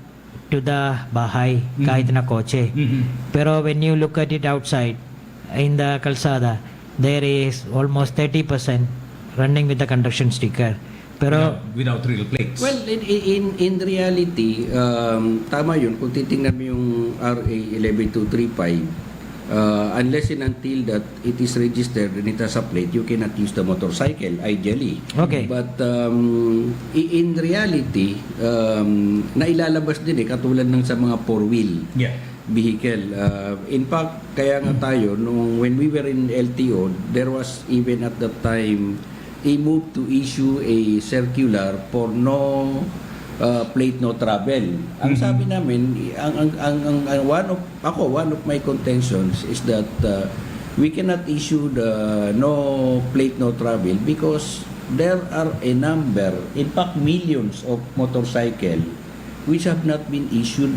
to the bahay, kahit na kotse. Pero when you look at it outside, in the kalsada, there is almost 30% running with the conduction sticker. Pero without real plates. Well, in reality, tama yun. Kung titingnan mo yung RA 11235, unless and until that it is registered and it has a plate, you cannot use the motorcycle, ideally. Okay. But in reality, nailalabas din katulad ng sa mga four-wheel vehicle. In fact, kaya nga tayo, when we were in LTO, there was even at that time a move to issue a circular for no plate no travel. Ang sabi namin, one of my contentions is that we cannot issue the no plate no travel because there are a number, in fact millions of motorcycle which have not been issued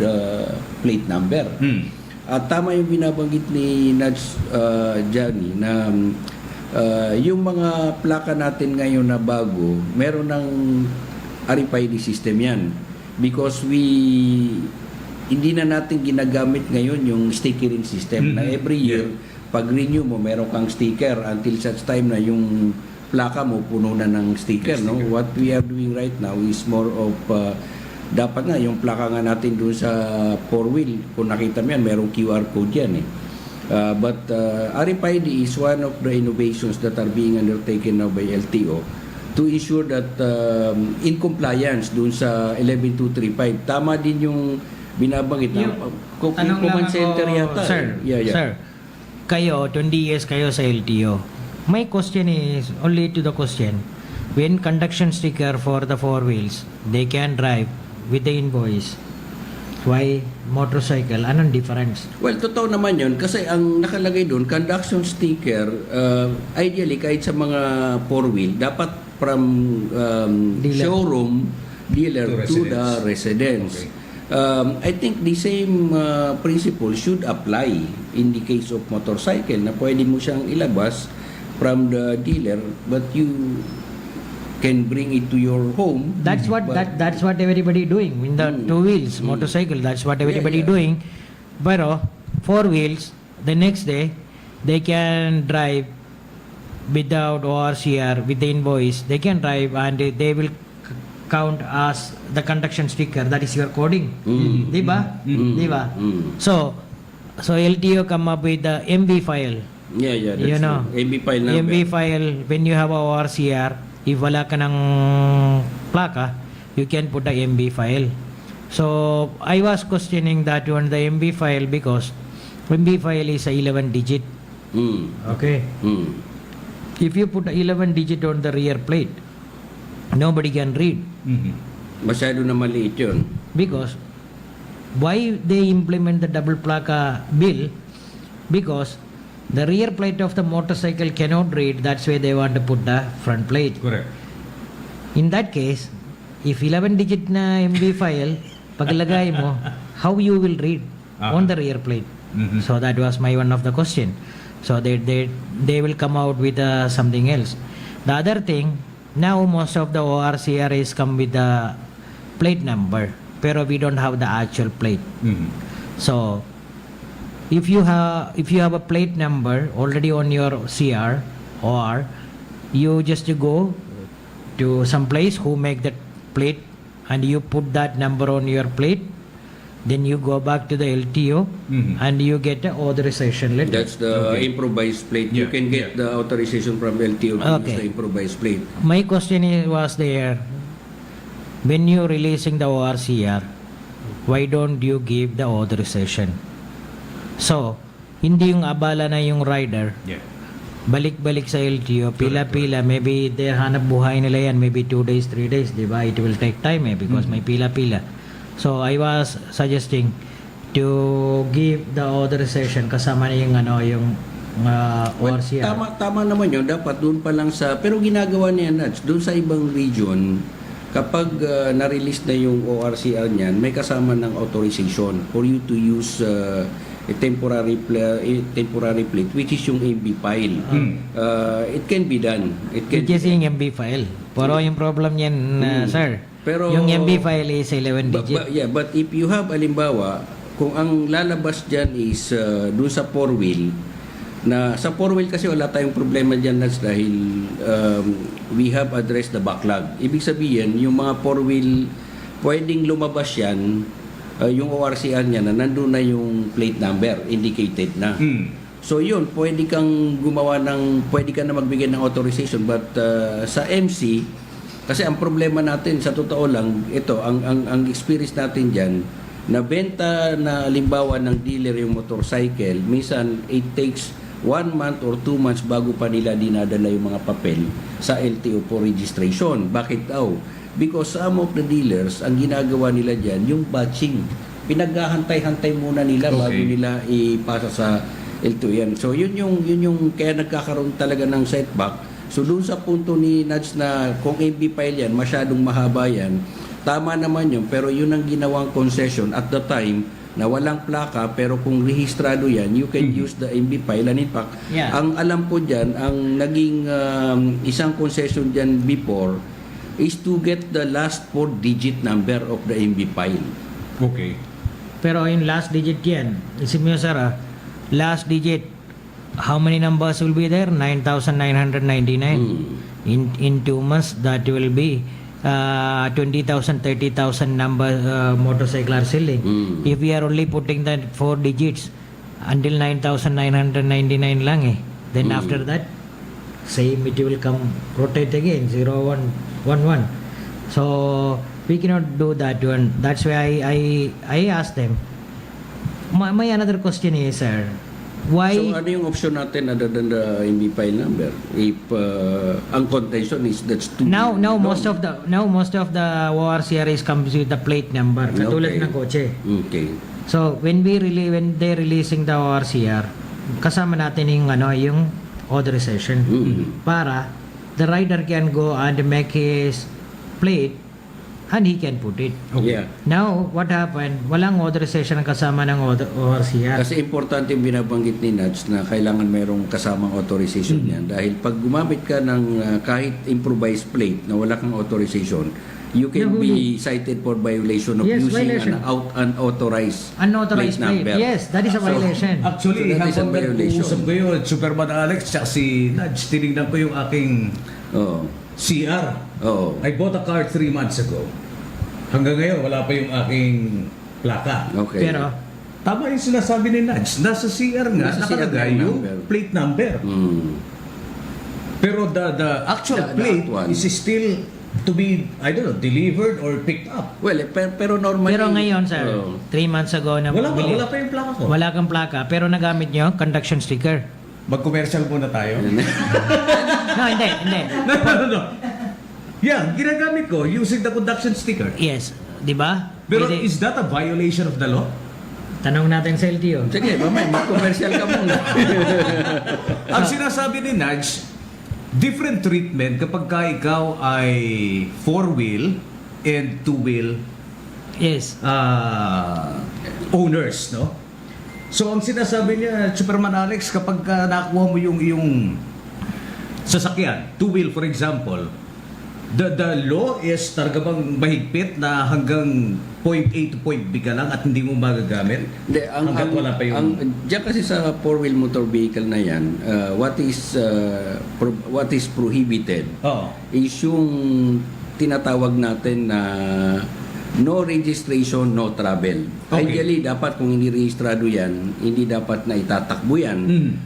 plate number. At tama yung binabanggit ni Nats Johnny na yung mga plaka natin ngayon na bago, meron ng RFID system yan. Because hindi na natin ginagamit ngayon yung stickering system na every year, pag renew mo, meron kang sticker until such time na yung plaka mo puno na ng sticker. No? What we are doing right now is more of dapat nga yung plaka nga natin doon sa four-wheel, kung nakita mo yan, merong QR code yan But RFID is one of the innovations that are being undertaken now by LTO to to ensure that in compliance dun sa 11235. Tama din yung binabanggit na Tanong lang command ako, center yata. sir, Yeah. sir, kayo, 20 years kayo sa LTO. My question is, only to the question, when conduction sticker for the four wheels, they can drive with the invoice. Why motorcycle? Anong difference? Well, totoo naman yun kasi ang nakalagay doon, conduction sticker, ideally kahit sa mga four-wheel, dapat from Dealer. showroom dealer To to the residence. I think the same principle should apply in the case of motorcycle na pwede mo siyang ilabas from the dealer but you can bring it to your home. That's what But- that's what everybody doing in the two wheels motorcycle. That's what everybody yeah. doing. Pero four wheels, the next day they can drive without ORCR with the invoice. They can drive and they will count as the conduction sticker. That is your coding, diba? Diba? So LTO come up with the MB file. Yeah, that's You know, true. MB file number. MB file, when you have a ORCR, if wala ka ng plaka, you can put a MB file. So, I was questioning that one, the MB file, because MB file is a 11 digit. Okay. If you put a 11 digit on the rear plate, nobody can read. Masyado na maliit yun. Because why they implement the double plaka bill? Because the rear plate of the motorcycle cannot read, that's why they want to put the front plate. Correct. In that case, if 11 digit na MB file, paglagay mo, how you will read on the rear plate? So that was my one of the question. So they will come out with something else. The other thing, now most of the ORCR is come with the plate number, pero we don't have the actual plate. So if you have a plate number already on your CR, or you just go to some place who make that plate and you put that number on your plate, then you go back to the LTO and you get the authorization letter. That's the improvised plate. You Yeah, can get the authorization from LTO to Okay. use the improvised plate. My question was there, when you releasing the ORCR, why don't you give the authorization? So, hindi yung abala na yung rider, Yeah. balik-balik sa LTO, pila-pila, maybe their hanap buhay nila yan, maybe 2 days, 3 days, di ba? It will take time because may pila-pila. So, I was suggesting to give the authorization kasama na yung Well, ORCR. tama naman yun. Dapat doon pa lang sa... Pero ginagawa niya, Nats, doon sa ibang region, kapag na-release na yung ORCR niyan, may kasama ng authorization for you to use a temporary plate, which is yung MB file. It can be done. Which is yung MB file. Pero yung problem niyan, sir, Pero- yung MB file is 11 digit. But if you have, alimbawa, kung ang lalabas dyan is doon sa four-wheel, na sa four-wheel kasi wala tayong problema dyan, Nats, dahil we have addressed the backlog. Ibig sabihin, yung mga four-wheel, pwedeng lumabas yan, yung ORCR niya na nandun na yung plate number, indicated na. So yun, pwede ka na magbigay ng authorization, but sa MC, kasi ang problema natin, sa totoo lang, ito, ang experience natin dyan, na benta na halimbawa ng dealer yung motorcycle, minsan it takes 1 month or 2 months bago pa nila dinadala yung mga papel sa LTO for registration. Bakit daw? Because some of the dealers, ang ginagawa nila dyan, yung batching. Pinaghahantay-hantay muna nila bago nila ipasa sa LTO yan. So yun yung kaya nagkakaroon talaga ng setback. So doon sa punto ni Nats na kung MB file yan, masyadong mahaba yan, tama naman yun, pero yun ang ginawang concession at the time na walang plaka, pero kung rehistrado yan, you can use the MB file. And in fact, Yeah. ang alam ko dyan, ang naging isang concession dyan before is to get the last 4-digit number of the MB file. Okay. Pero yung last digit yan, isip mo sir last digit, how many numbers will be there? 9,999. In 2 months, that will be 20,000, 30,000 number motorcycle are selling. If we are only putting that 4 digits until 9,999 lang then after that, same it will come rotate again 0111. So we cannot do that one. That's why I asked them. My another question is, sir, why So ano yung option natin other than the MB file number? If ang contention is that's too now long. most of the ORCR is comes with the plate number katulad Okay. ng kotse. Okay. So when they releasing the ORCR, kasama natin yung authorization para the rider can go and make his plate and he can put it. Yeah. Now, what happened? Walang authorization ang kasama ng ORCR. Kasi importante yung binabanggit ni Nats na kailangan mayroong kasamang authorization yan. Dahil pag gumamit ka ng kahit improvised plate na wala kang authorization, you can be cited for violation of Yes, using violation. an unauthorized Unauthorized plate. number. Yes, that is a violation. Actually, So that is a habang violation. nag-uusap ko yun, Superman Alex at si Nudge, tinignan ko yung aking Oo. CR. Oo. I bought a car 3 months ago. Hanggang ngayon, wala pa yung aking plaka. Okay. Pero, Tama yung sinasabi ni Nudge. Nasa CR nga, Nasa CR nakalagay yung yung number. plate number. Pero the actual The plate one. is still to be, I don't know, delivered or picked up. Well, pero normally... pero ngayon, sir, Oo. 3 months ago na Wala bumili- pa yung plaka ko. wala kang plaka, pero nagamit nyo conduction sticker. Mag-commercial muna tayo. No, hindi. No. Yeah, ginagamit ko using the conduction sticker. Yes, di ba? Pero Pwede- is that a violation of the law? Tanong natin sa LTO. Sige, mamay, mag-commercial ka muna. Ang sinasabi ni Nudge, different treatment kapag ka ikaw ay 4-wheel and 2-wheel Yes. owners, no? So ang sinasabi niya, Superman Alex, kapag ka nakuha mo yung sasakyan, 2-wheel for example, the law is talaga bang mahigpit na hanggang point A to point B ka lang at hindi mo magagamit? Hindi, Hanggat wala pa yung... diyan kasi sa four-wheel motor vehicle na yan, what is prohibited Oo. is yung tinatawag natin na no registration, no travel. Okay. Ideally, dapat kung hindi rehistrado yan, hindi dapat na itatakbo yan.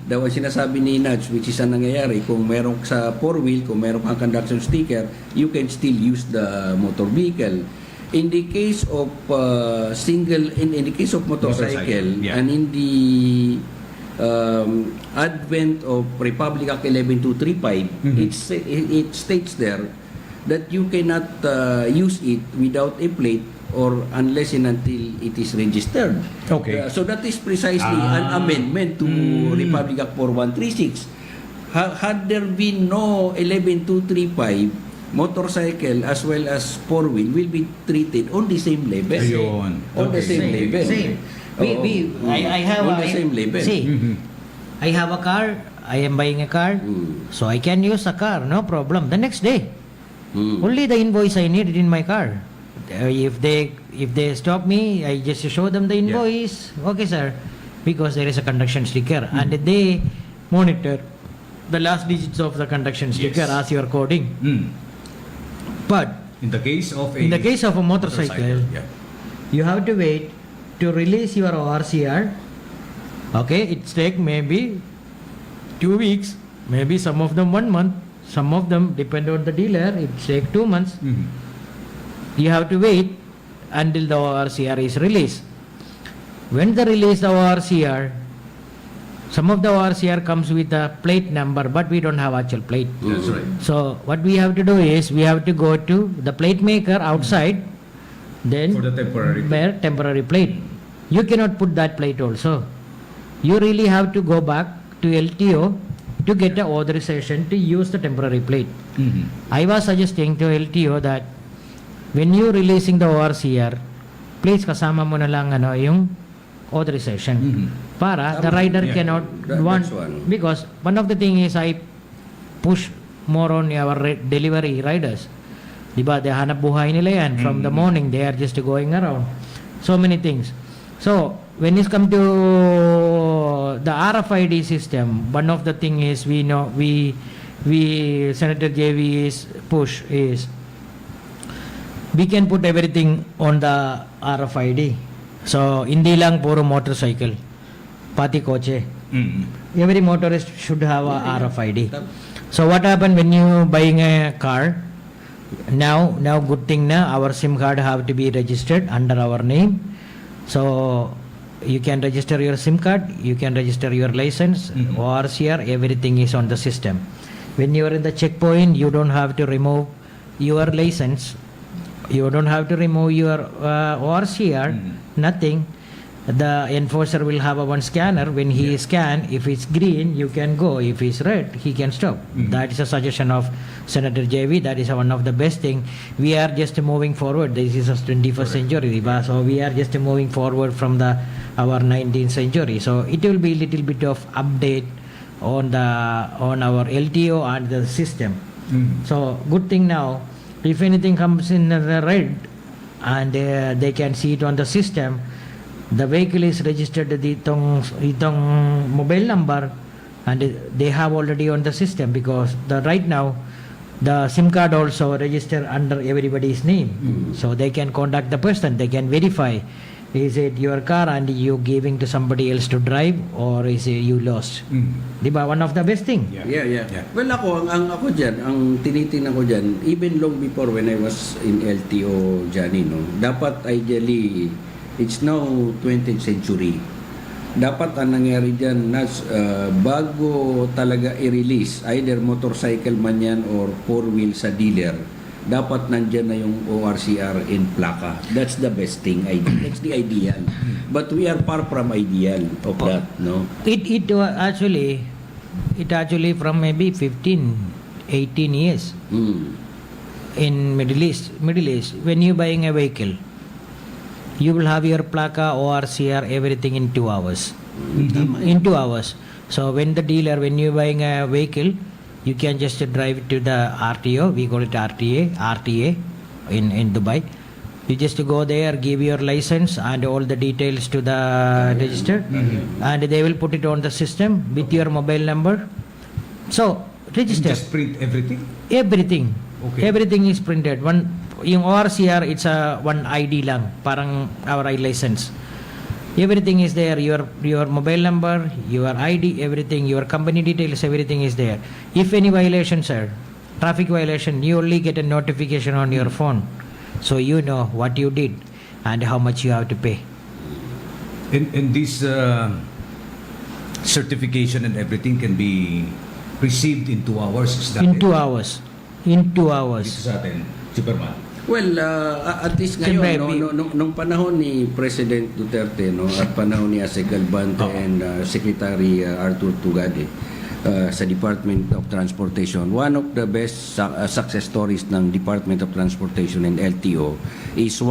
Daw ang sinasabi ni Nudge, which is ang nangyayari, kung meron sa four-wheel, kung meron kang conduction sticker, you can still use the motor vehicle. In the case of in the case of motorcycle, Yeah. and in the advent of Republic Act 11235, it states there that you cannot use it without a plate or unless and until it is registered. Okay. So that is precisely an amendment to Republic Act 4136. Had there been no 11235, motorcycle as well as four-wheel will be treated on the same level. Ayun. On the Okay. same level. Same. Oo. I have on the same level. See, I have a car. I am buying a car, so I can use a car, no problem. The next day, only the invoice I need in my car. If they stop me, I just show them the invoice. Okay, sir, because there is a conduction sticker, and they monitor the last digits of the conduction sticker as you are coding. But In the case of a motorcycle, yeah. you have to wait to release your ORCR. Okay, it's take maybe 2 weeks, maybe some of them 1 month, some of them depend on the dealer, it take 2 months. You have to wait until the ORCR is released. When they release the ORCR, some of the ORCR comes with a plate number, but we don't have actual plate. That's right. So what we have to do is we have to go to the plate maker outside, then For the temporary plate. wear temporary plate. You cannot put that plate also. You really have to go back to LTO to get the authorization to use the temporary plate. I was suggesting to LTO that when you releasing the ORCR, please kasama mo na lang yung authorization para the rider Yeah. cannot That's one. because one of the thing is I push more on our delivery riders. Diba, they hanap buhay nila yan. From the morning, they are just going around. So many things. So, when it come to the RFID system, one of the thing is we Senator JV is push is we can put everything on the RFID. So, hindi lang puro motorcycle, pati kotse. Every motorist should have a RFID. So what happened when you buying a car? Now good thing na our SIM card have to be registered under our name. So you can register your SIM card, you can register your license, ORCR, everything is on the system. When you are in the checkpoint, you don't have to remove your license, you don't have to remove your ORCR, nothing. The enforcer will have a one scanner. When he scan, if it's green, you can go. If it's red, he can stop. That is a suggestion of Senator JV. That is one of the best thing. We are just moving forward. This is a 21st century, so we are just moving forward from our 19th century. So it will be little bit of update on our LTO and the system. So good thing now. If anything comes in the red, and they can see it on the system, the vehicle is registered itong mobile number, and they have already on the system, because right now the SIM card also register under everybody's name. So they can contact the person, they can verify, is it your car and you giving to somebody else to drive, or is it you lost? Diba? One of the best thing. Yeah. Well, ako dyan, ang tinitingnan ko dyan, even long before when I was in LTO dyan, dapat ideally, it's now 20th century. Dapat ang nangyari dyan, bago talaga i-release, either motorcycle man yan or four-wheel sa dealer, dapat nandyan na yung ORCR in plaka. That's the best thing. That's the ideal. But we are far from ideal of that, no? It actually from maybe 15, 18 years in Middle East, when you buying a vehicle, you will have your plaka, ORCR, everything in 2 hours. In 2 hours. So when you buying a vehicle, you can just drive to the RTO. We call it RTA in Dubai. You just go there, give your license and all the details to the register, and they will put it on the system with your mobile number. So register. Just print everything? Everything. Okay. Everything is printed. Yung ORCR, it's a one ID lang, parang our license. Everything is there. Your mobile number, your ID, everything, your company details, everything is there. If any violation, sir, traffic violation, you only get a notification on your phone, so you know what you did and how much you have to pay. And this certification and everything can be received in 2 hours? Is that In it? 2 hours. In 2 hours. Dito sa atin, Superman. Well, at least ngayon, Siyempre, nung panahon ni President Duterte, at panahon ni Ase Galvante and Secretary Arthur Tugade sa Department of Transportation, one of the best success stories ng Department of Transportation and LTO is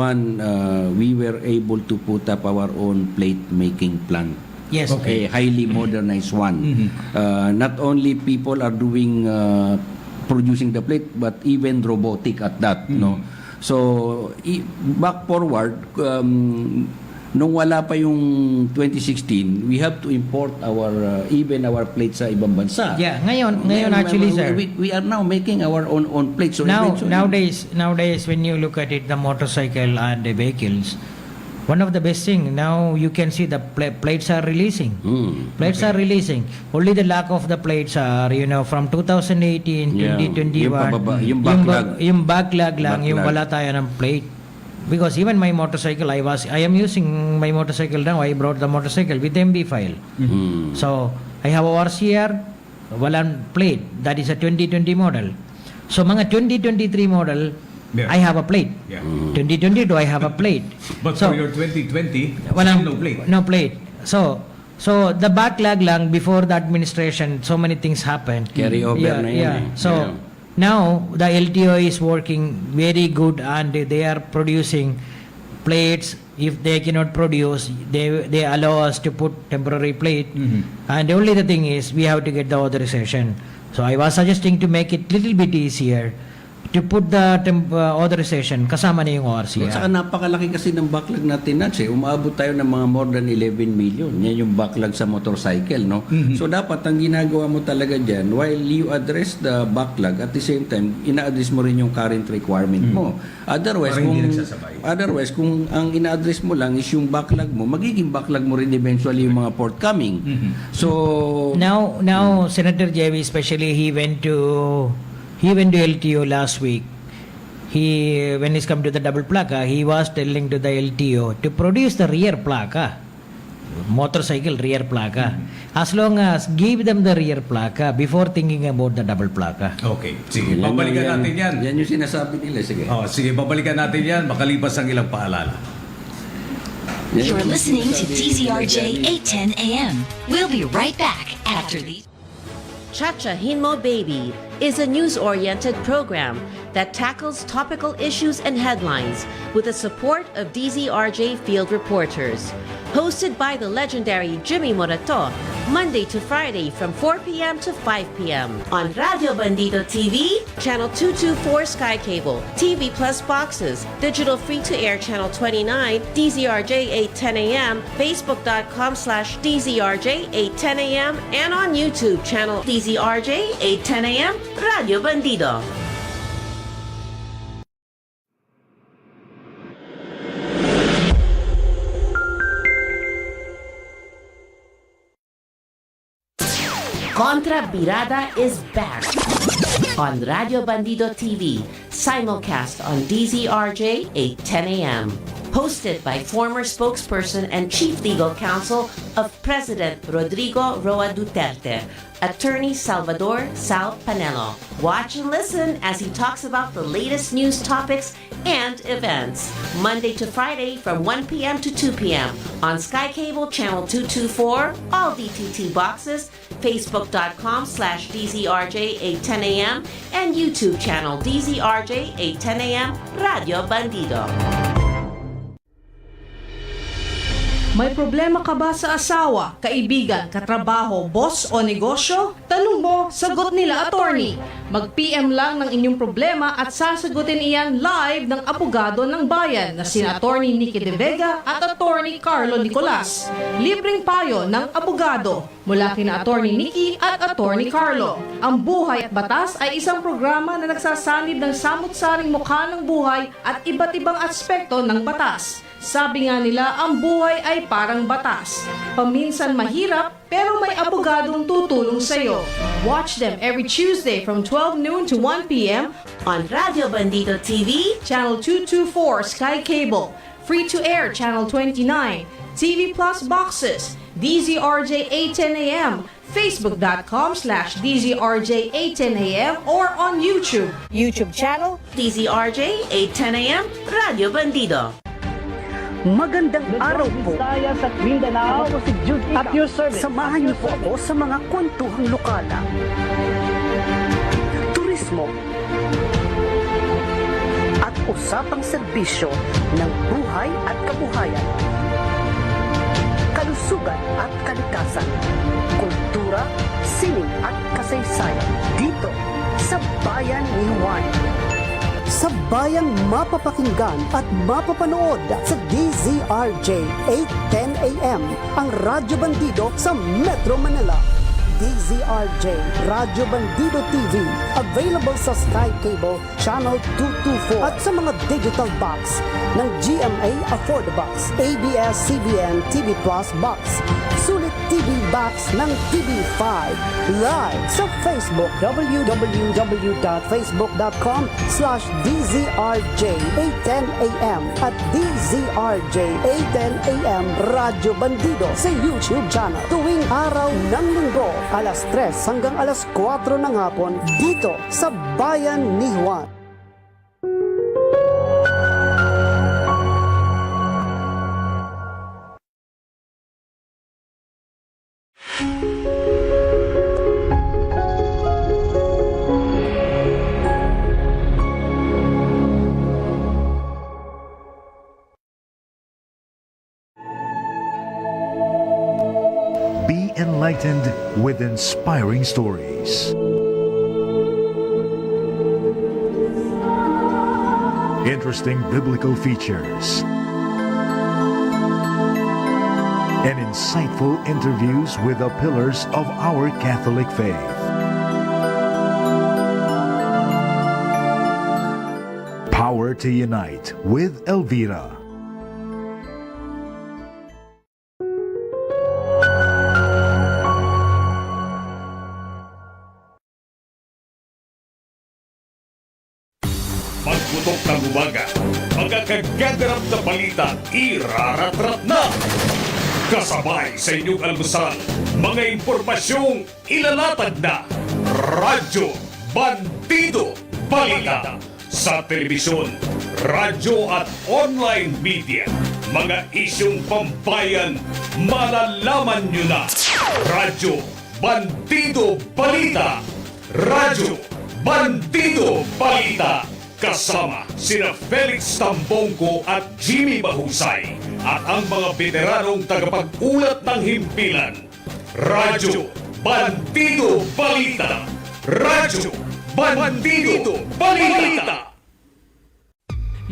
we were able to put up our own plate making plant. Yes. A highly modernized one. Not only people are doing producing the plate, but even robotic at that, no. So back forward, nung wala pa yung 2016, we have to import even our plates sa ibang bansa. Yeah, ngayon actually, sir. We are now making our own plates. So Nowadays, when you look at it, the motorcycle and the vehicles, one of the best thing, now you can see the plates are releasing. Plates are releasing. Only the lack of the plates are, from 2018, 2021. Yung backlog lang, yung wala tayo ng plate. Because even my motorcycle, I am using my motorcycle now. I brought the motorcycle with MB file. So, I have a RCR, walang plate. That is a 2020 model. So, mga 2023 model, yeah, I have a plate. Yeah. 2022, I have a plate. But so, for your 2020, walang, no plate. No plate. So the backlog lang before the administration, so many things happened. Carry over na yun. So now the LTO is working very good, and they are producing plates. If they cannot produce, they allow us to put temporary plate. And only the thing is, we have to get the authorization. So I was suggesting to make it little bit easier. to put the authorization, kasama na yung ORCR. At saka napakalaki kasi ng backlog natin, Nats. Umabot tayo ng mga more than 11 million. Yan yung backlog sa motorcycle, no? So dapat ang ginagawa mo talaga dyan, while you address the backlog, at the same time, ina-address mo rin yung current requirement mo. Otherwise, Para hindi kung, nagsasabay. otherwise, kung ang ina-address mo lang is yung backlog mo, magiging backlog mo rin eventually yung mga forthcoming. So, Now, Senator JB, especially, he went to LTO last week. When he's come to the double plaka, he was telling to the LTO to produce the rear plaka, motorcycle rear plaka. As long as give them the rear plaka before thinking about the double plaka. Okay, sige, babalikan natin yan. Yan yung sinasabi nila. Sige. Oh, sige, babalikan natin yan makalipas ang ilang paalala. You're listening to DZRJ 810 AM. We'll be right back after these. Chacha Hinmo Baby is a news-oriented program that tackles topical issues and headlines with the support of DZRJ field reporters. Hosted by the legendary Jimmy Morato, Monday to Friday from 4 p.m. to 5 p.m. on Radio Bandido TV, Channel 224 Sky Cable, TV Plus Boxes, Digital Free-to-Air Channel 29, DZRJ 810 AM, Facebook.com/DZRJ 810 AM, and on YouTube channel DZRJ 810 AM, Radio Bandido. Contra Birada is back on Radio Bandido TV, simulcast on DZRJ 810 AM. Hosted by former spokesperson and chief legal counsel of President Rodrigo Roa Duterte, Attorney Salvador Sal Panelo. Watch and listen as he talks about the latest news topics and events. Monday to Friday from 1 p.m. to 2 p.m. on Sky Cable Channel 224, all DTT boxes, Facebook.com/DZRJ 810 AM, and YouTube channel DZRJ 810 AM, Radio Bandido. May problema ka ba sa asawa, kaibigan, katrabaho, boss o negosyo? Tanong mo, sagot nila attorney. Mag-PM lang ng inyong problema at sasagutin iyan live ng abogado ng bayan na sina Attorney Nicky De Vega at Attorney Carlo Nicolas. Libreng payo ng abogado mula kina Attorney Nicky at Attorney Carlo. Ang Buhay at Batas ay isang programa na nagsasanib ng samut-saring mukha ng buhay at iba't ibang aspekto ng batas. Sabi nga nila, ang buhay ay parang batas. Paminsan mahirap, pero may abogadong tutulong sa'yo. Watch them every Tuesday from 12 noon to 1 p.m. on Radio Bandido TV, Channel 224 Sky Cable, Free-to-Air Channel 29, TV Plus Boxes, DZRJ 810 AM, Facebook.com/DZRJ 810 AM, or on YouTube channel DZRJ 810 AM, Radio Bandido. Magandang araw po. sa Mindanao at your service. Samahan niyo po ako sa mga kwentuhang lokala. Turismo at usapang serbisyo ng buhay at kabuhayan. Kalusugan at kalikasan. Kultura, sining at kasaysayan. Dito sa Bayan ni Juan. Sa bayang mapapakinggan at mapapanood sa DZRJ 810 AM, ang Radyo Bandido sa Metro Manila. DZRJ Radyo Bandido TV, available sa Sky Cable Channel 224 at sa mga digital box ng GMA Afford Box, ABS-CBN TV Plus Box, Sulit TV Box ng TV5, live sa Facebook, www.facebook.com/DZRJ 810 AM at DZRJ 810 AM Radyo Bandido sa YouTube channel tuwing araw ng linggo, alas 3 hanggang alas 4 ng hapon dito sa Bayan ni Juan. Be enlightened with inspiring stories. interesting biblical features, and insightful interviews with the pillars of our Catholic faith. Power to Unite with Elvira. Pagputok ng umaga, mga kagaganap na balita iraratrat na. Kasabay sa inyong almusal, mga impormasyong ilalatag na. Radyo Bandido Balita. Sa telebisyon, radyo at online media, mga isyong pambayan, malalaman nyo na. Radyo Bandido Balita. Radyo Bandido Balita. Kasama sina Felix Tambongko at Jimmy Mahusay at ang mga veteranong tagapag-ulat ng himpilan. Radyo Bandido Balita. Radyo Bandido Balita.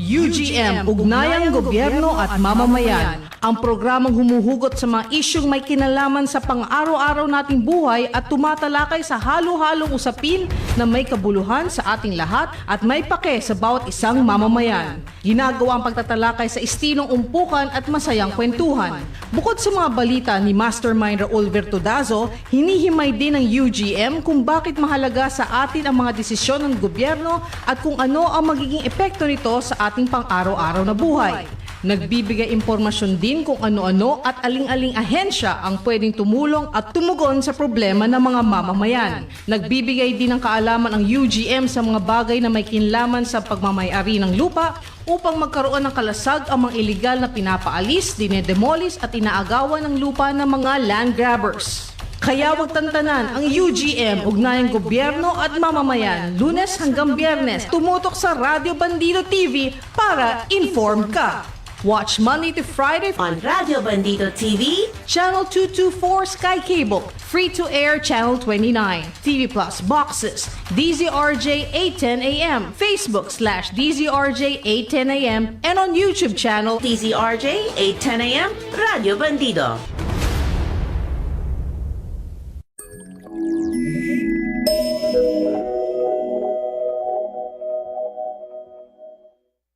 UGM, Ugnayang Gobyerno at Mamamayan. Ang programang humuhugot sa mga isyong may kinalaman sa pang-araw-araw nating buhay at tumatalakay sa halo-halong usapin na may kabuluhan sa ating lahat at may pake sa bawat isang mamamayan. Ginagawa ang pagtatalakay sa istilong umpukan at masayang kwentuhan. Bukod sa mga balita ni Mastermind Raul Vertudazo, hinihimay din ng UGM kung bakit mahalaga sa atin ang mga desisyon ng gobyerno at kung ano ang magiging epekto nito sa ating pang-araw-araw na buhay. Nagbibigay impormasyon din kung ano-ano at aling-aling ahensya ang pwedeng tumulong at tumugon sa problema ng mga mamamayan. Nagbibigay din ng kaalaman ang UGM sa mga bagay na may kinlaman sa pagmamayari ng lupa upang magkaroon ng kalasag ang mga iligal na pinapaalis, dinedemolis at inaagawan ng lupa ng mga land grabbers. Kaya wag tantanan ang UGM, Ugnayang Gobyerno at Mamamayan, Lunes hanggang Biyernes, tumutok sa Radyo Bandido TV para informed ka. Watch Monday to Friday On Radio Bandido TV, Channel 224 Sky Cable, free-to-air Channel 29, TV Plus Boxes, DZRJ 810 AM, Facebook/DZRJ 810 AM, and on YouTube channel DZRJ 810 AM, Radio Bandido.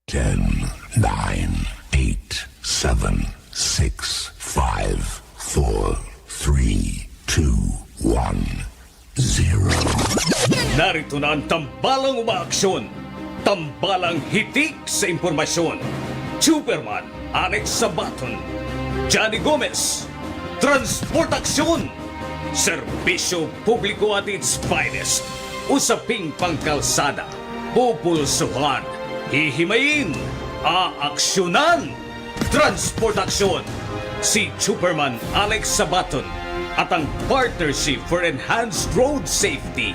Ten, 9, 8, 7, 6, 5, 4, 3, 2, 1, 0. Narito na ang tambalang umaaksyon. Tambalang hitik sa impormasyon. Superman, Alex Abaton, Johnny Gomez, Transportaksyon, Serbisyo Publiko at its finest. Usaping pangkalsada, pupulsuhan, hihimayin, aaksyonan. Transportaksyon, si Superman Alex Abaton at ang Partnership for Enhanced Road Safety.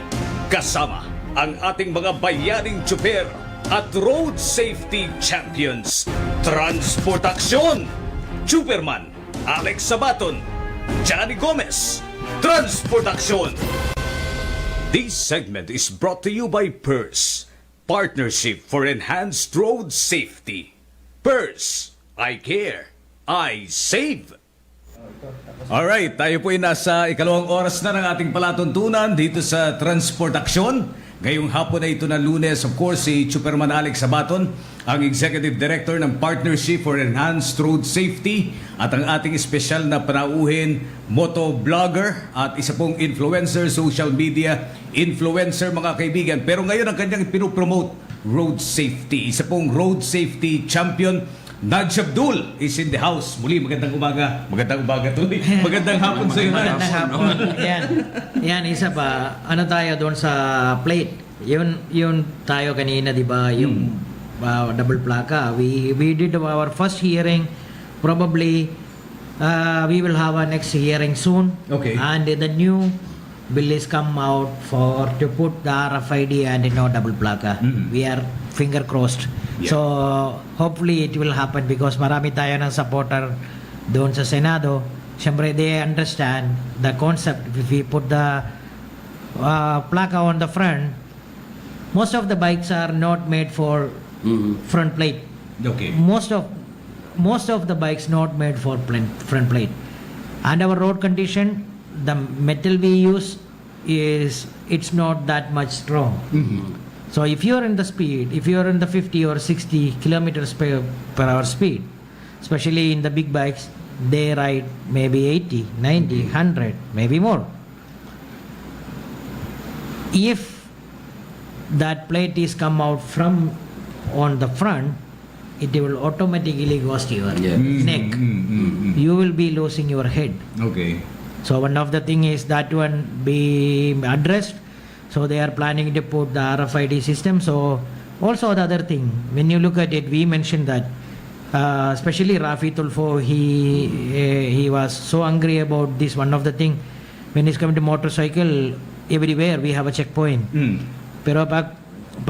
Kasama ang ating mga bayaning tsuper at road safety champions. Transportaksyon, Superman Alex Abaton, Johnny Gomez. Transportaksyon. This segment is brought to you by PERS, Partnership for Enhanced Road Safety. PERS, I care, I save. Alright, tayo po ay nasa ikalawang oras na ng ating palatuntunan dito sa Transportaksyon. Ngayong hapon na ito na Lunes, of course, si Superman Alex Abaton, ang Executive Director ng Partnership for Enhanced Road Safety at ang ating espesyal na panauhin, motovlogger at isa pong influencer, social media influencer, mga kaibigan. Pero ngayon ang kanyang pinopromote, road safety. Isa pong road safety champion, Naj Abdul is in the house. Muli, magandang umaga. Magandang umaga, Tony. Magandang hapon sa iyo, Naj. Magandang hapon. Yan, isa pa. Ano tayo doon sa plate? Yun tayo kanina, di ba? Yung double plaka. We did our first hearing. Probably, we will have a next hearing soon. Okay. And the new bill is come out to put the RFID and double plaka. We are finger crossed. Yeah. So hopefully it will happen because marami tayo ng supporter doon sa Senado. Siyempre they understand the concept. If we put the plaka on the front, most of the bikes are not made for front plate. Okay. Most of the bikes not made for front plate, and our road condition, the metal we use it's not that much strong. So if you're in the 50 or 60 kilometers per hour speed, especially in the big bikes, they ride maybe 80, 90, 100, maybe more. If that plate is come out from on the front, it will automatically goes to your neck. You will be losing your head. Okay. So one of the thing is that one be addressed. So they are planning to put the RFID system. So also the other thing, when you look at it, we mentioned that especially Rafi Tulfo, he was so angry about this. One of the thing, when he's coming to motorcycle, everywhere we have a checkpoint. Pero pag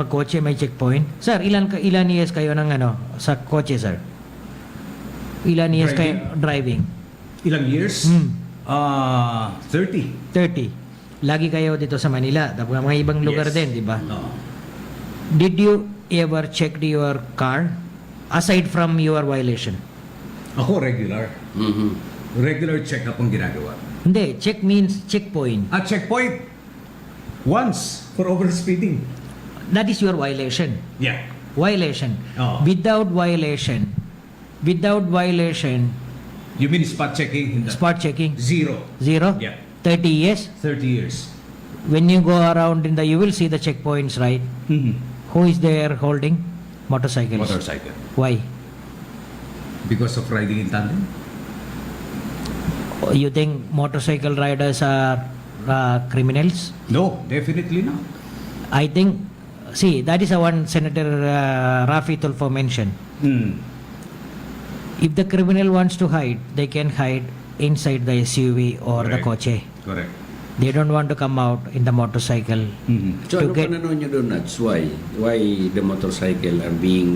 kotse may checkpoint. Sir, ilan years kayo ng sa kotse, sir? Ilan years kayo driving? Ilang years? 30. 30. Lagi kayo dito sa Manila. Tapos mga ibang lugar din, di ba? No. Did you ever check your car aside from your violation? Ako regular. Regular check-up ang ginagawa. Hindi, check means checkpoint. Checkpoint. Once for overspeeding. That is your violation. Yeah. Violation. Oo. Without violation, You mean spot checking? spot checking, Zero. zero. Yeah. 30 years. 30 years. When you go around you will see the checkpoints, right? Who is there holding motorcycles? Motorcycle. Why? Because of riding in tandem? You think motorcycle riders are criminals? No, definitely not. I think, see, that is the one Senator Rafi Tulfo mentioned. If the criminal wants to hide, they can hide inside the SUV or the coche. Correct. They don't want to come out in the motorcycle. So To ano get- pananaw nyo doon, Nats? Why the motorcycle are being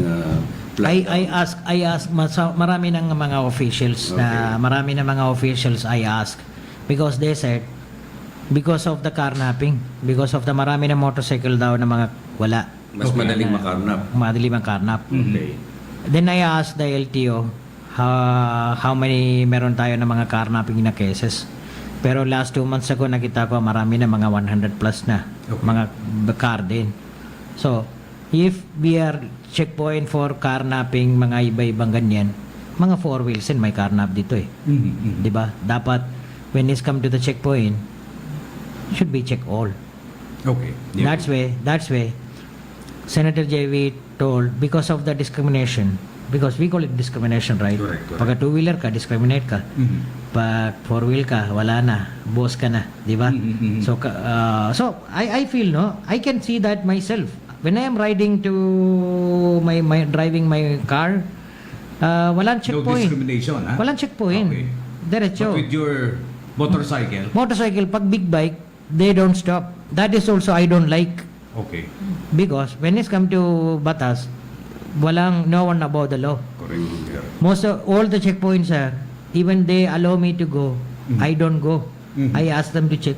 flagged I down? ask marami ng mga officials I ask, because they said because of the carnapping, because of the marami na motorcycle daw na mga wala. Mas madaling makarnap. Madaling makarnap. Okay. Then I asked the LTO how many meron tayo na mga carnapping na cases. Pero last 2 months ago nakita ko marami na mga 100 plus na mga car din. So, if we are checkpoint for carnapping, mga iba-ibang ganyan, mga 4 wheels din may carnap dito eh. 'Di ba? Dapat when it's come to the checkpoint, should be check all. Okay. That's way Senator JV told, because of the discrimination, because we call it discrimination, right? Correct. Pagka 2-wheeler ka, discriminate ka. Pag 4-wheel ka, wala na, boss ka na, di ba? So I feel, no, I can see that myself when I am riding to driving my car. Walang No checkpoint. discrimination, ha? Walang checkpoint. Okay. Diretso. But with your motorcycle, Pag big bike, they don't stop. That is also I don't like, okay. because when it's come to batas, no one above the law. Correct. All the checkpoints are, even they allow me to go, I don't go. I ask them to check,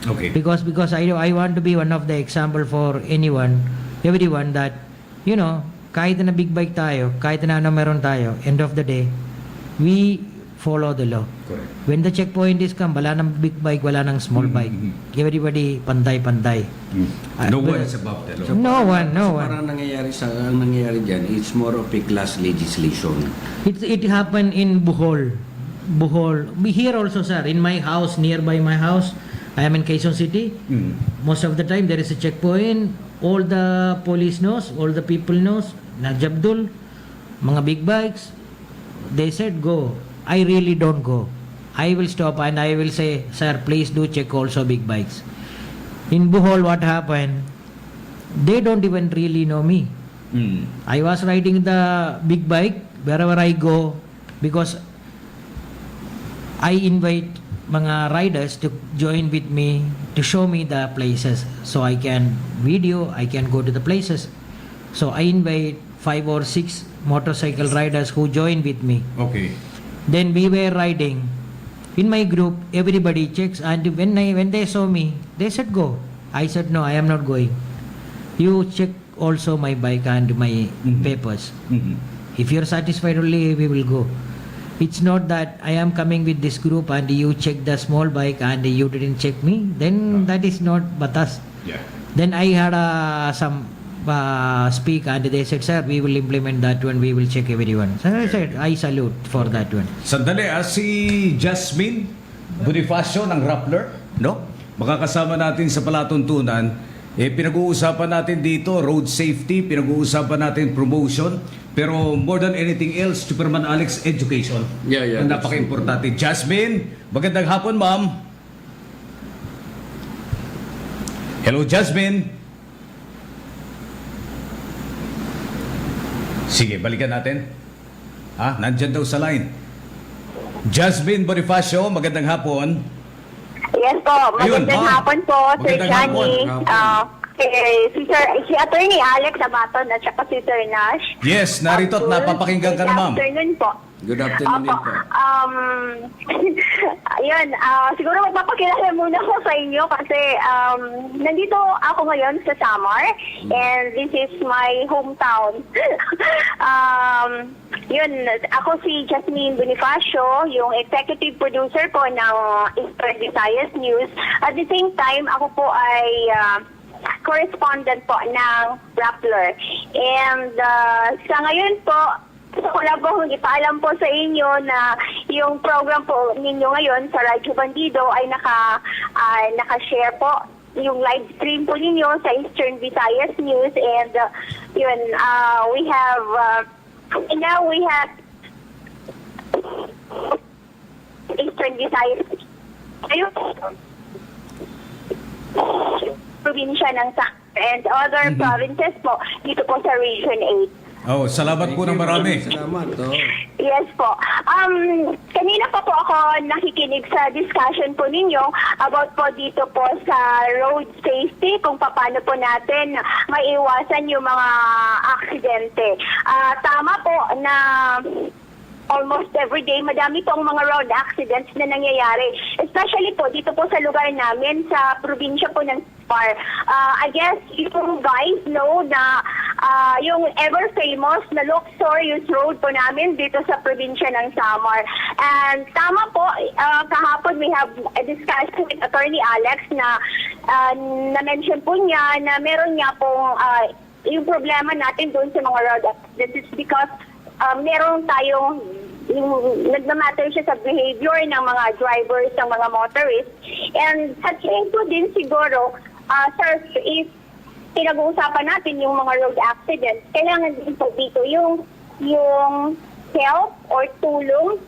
Okay. because I want to be one of the example for everyone that, kahit na big bike tayo, kahit na ano meron tayo, end of the day, we follow the law. Correct. When the checkpoint is come, wala ng big bike, wala ng small bike. Everybody panday-panday. No one is above the law. No one. Parang ang nangyayari dyan, it's more of a class legislation. It happened in Bohol. Here also, sir, in my house, nearby my house, I am in Quezon City. Most of the time, there is a checkpoint. All the police knows, all the people knows, nagjabdul, mga big bikes, they said go. I really don't go. I will stop and I will say, sir, please do check also big bikes. In Bohol, what happened? They don't even really know me. I was riding the big bike wherever I go, because I invite mga riders to join with me to show me the places, so I can video, I can go to the places. So I invite 5 or 6 motorcycle riders who join with me. Okay. Then we were riding. In my group, everybody checks, and when they saw me, they said go. I said no, I am not going. You check also my bike and my papers. If you're satisfied only, we will go. It's not that I am coming with this group and you check the small bike and you didn't check me. Then that is not batas. Yeah. Then I had some speak and they said, sir, we will implement that one. We will check everyone. So I said, I salute for that one. Sandali, si Jasmine Bonifacio ng Rappler, no? Makakasama natin sa palatuntunan. Pinag-uusapan natin dito road safety, pinag-uusapan natin promotion, pero more than anything else, Superman Alex, education. Yeah, Ang napaka-importante. Jasmine, magandang hapon, ma'am. Hello, Jasmine. Sige, balikan natin. Nandyan daw sa line. Jasmine Bonifacio, magandang hapon. Yes po, magandang hapon po, Sir Magandang Johnny. Si Atty. Alex Abaton at saka si Sir Nash. Yes, narito at napapakinggan ka na, ma'am. Good afternoon po. Good afternoon din po. Ayun, siguro magpapakilala muna ko sa inyo kasi nandito ako ngayon sa Samar and this is my hometown. Yun, ako si Jasmine Bonifacio, yung executive producer po ng Eastern Visayas News. At the same time, ako po ay correspondent po ng Rappler. And sa ngayon po, gusto ko lang po ipaalam po sa inyo na yung program po ninyo ngayon sa Radyo Bandido ay naka-share po yung live stream po ninyo sa Eastern Visayas News and yun, we have Eastern Visayas ayun probinsya ng and other provinces po dito po sa Region 8. Salamat po ng marami. Salamat. Yes po. Kanina pa po ako nakikinig sa discussion po ninyo about po dito po sa road safety, kung paano po natin maiwasan yung mga aksidente. Tama po na almost every day, madami pong mga road accidents na nangyayari. Especially po dito po sa lugar namin, sa probinsya po ng Samar. I guess you guys know na yung ever-famous na Luxorious Road po namin dito sa probinsya ng Samar. And tama po, kahapon we have a discussion with Atty. Alex na na-mention po niya na meron niya pong yung problema natin doon sa mga road accidents because meron tayong nagmamatter siya sa behavior ng mga drivers, ng mga motorists. And sa tingin ko din siguro, sir, if pinag-uusapan natin yung mga road accidents, kailangan din po dito yung help or tulong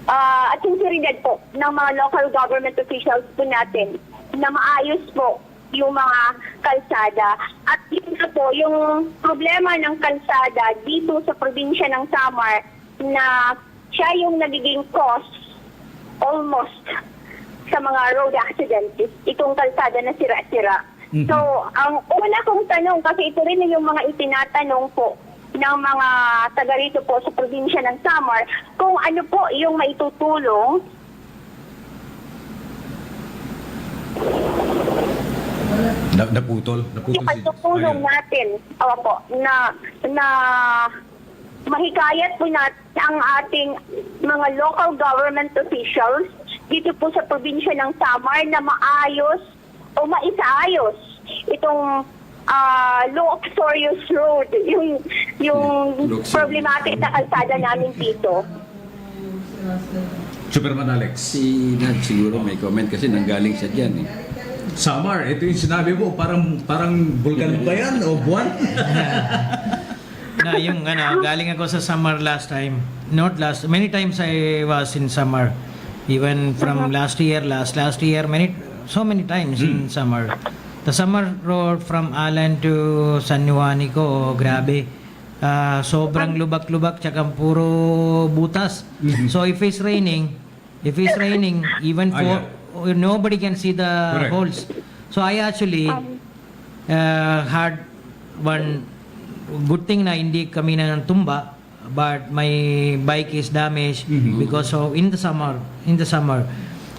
at sinseridad po ng mga local government officials po natin na maayos po yung mga kalsada. At yun na po, yung problema ng kalsada dito sa probinsya ng Samar na siya yung nagiging cause almost sa mga road accidents, itong kalsada na sira-sira. So, ang una kong tanong, kasi ito rin yung mga itinatanong po ng mga taga rito po sa probinsya ng Samar, kung ano po yung maitutulong Naputol yung pagtutulong natin na mahikayat po natin ang ating mga local government officials dito po sa probinsya ng Samar na maayos o maisaayos itong Luxorious Road, yung problematic na kalsada namin dito. Superman Alex. Si Nad siguro may comment kasi nanggaling siya dyan eh. Samar, ito yung sinabi mo, parang bulkan ba yan o buwan? Na yung galing ako sa Samar last time. Not last, many times I was in Samar. Even from last year, so many times in Samar. The Samar road from Alan to San Juanico, grabe. Sobrang lubak-lubak tsaka puro butas. So if it's raining, even nobody can see the Correct. holes. So I actually had one good thing na hindi kami na tumba, but my bike is damaged because of in the summer.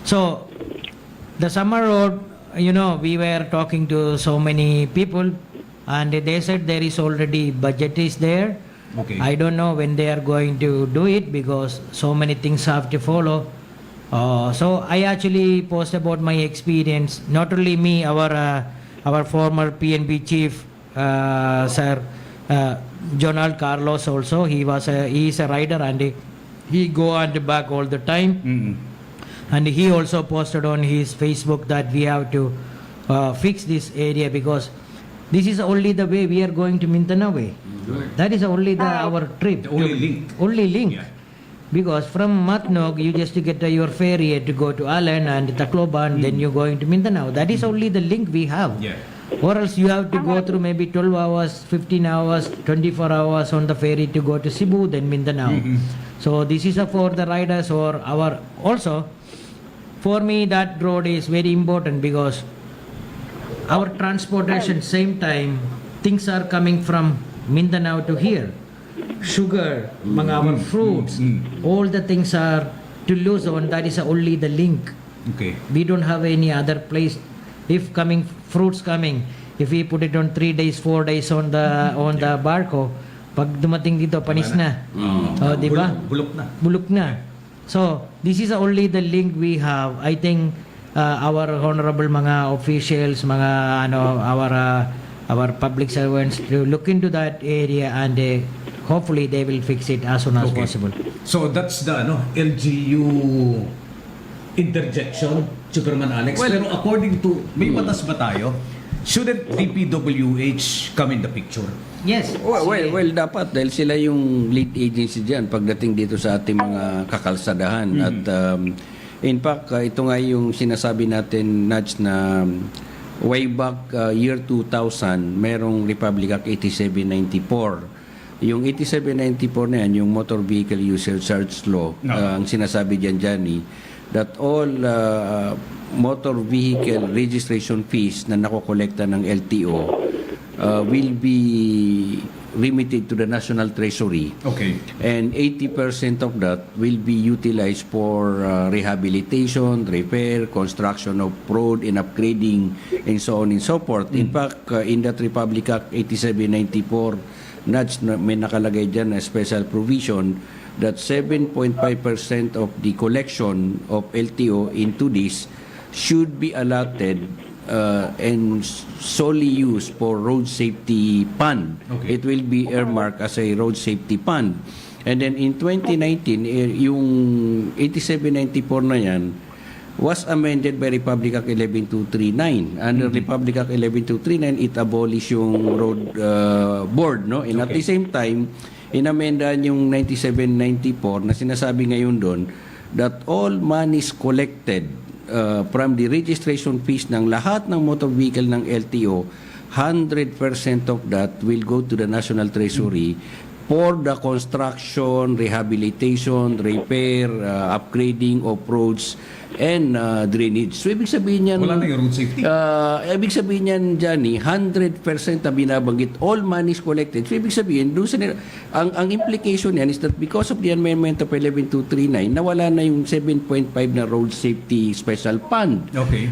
So the summer road, we were talking to so many people and they said there is already budget is there. Okay. I don't know when they are going to do it because so many things have to follow. So I actually post about my experience. Not only me, our former PNB chief, Sir Jonald Carlos also. He is a rider and he go and back all the time. And he also posted on his Facebook that we have to fix this area because this is only the way we are going to Mindanao way. That is only our trip. The only link. Only link. Yeah. Because from Matnog, you just get your ferry to go to Allen and Tacloban, then you're going to Mindanao. That is only the link we have. Yeah. Or else you have to go through maybe 12 hours, 15 hours, 24 hours on the ferry to go to Cebu, then Mindanao. So this is for the riders or our... Also, for me, that road is very important because our transportation, same time, things are coming from Mindanao to here. Sugar, mga our fruits, all the things are to Luzon. That is only the link. Okay. We don't have any other place. If fruits coming, if we put it on 3 days, 4 days on the barco, pag dumating dito, panis na. Di ba? Bulok na. So, this is only the link we have. I think our honorable mga officials, mga our public servants to look into that area and hopefully they will fix it as soon as possible. So that's the LGU interjection, Superman Alex. Well, pero according to, may batas ba tayo? Shouldn't DPWH come in the picture? Yes. Well, dapat dahil sila yung lead agency diyan pagdating dito sa ating mga kakalsadahan. At in fact, ito nga yung sinasabi natin, Nudge, na way back year 2000, merong Republic Act 8794. Yung 8794 na yan, yung Motor Vehicle Usage Charge Law, ang sinasabi diyan, Johnny, that all motor vehicle registration fees na nakokolekta ng LTO will be remitted to the National Treasury. Okay. And 80% of that will be utilized for rehabilitation, repair, construction of road, and upgrading, and so on and so forth. In fact, in that Republic Act 8794, may nakalagay dyan na special provision that 7.5% of the collection of LTO into this should be allotted and solely used for road safety fund. Okay. It will be earmarked as a road safety fund. And then in 2019, yung 8794 na yan was amended by Republic Act 11239. Under Republic Act 11239, it abolished yung road board, no? And at the same time, inamendahan yung 9794 na sinasabi ngayon doon that all monies collected from the registration fees ng lahat ng motor vehicle ng LTO, 100% of that will go to the National Treasury for the construction, rehabilitation, repair, upgrading of roads and drainage. So, ibig sabihin yan... Wala na yung road safety. Ibig sabihin yan, Johnny, 100% na binabanggit, all monies collected. So, ibig sabihin, doon sa ang implication yan is that because of the amendment of 11239, nawala na yung 7.5 na road safety special fund. Okay.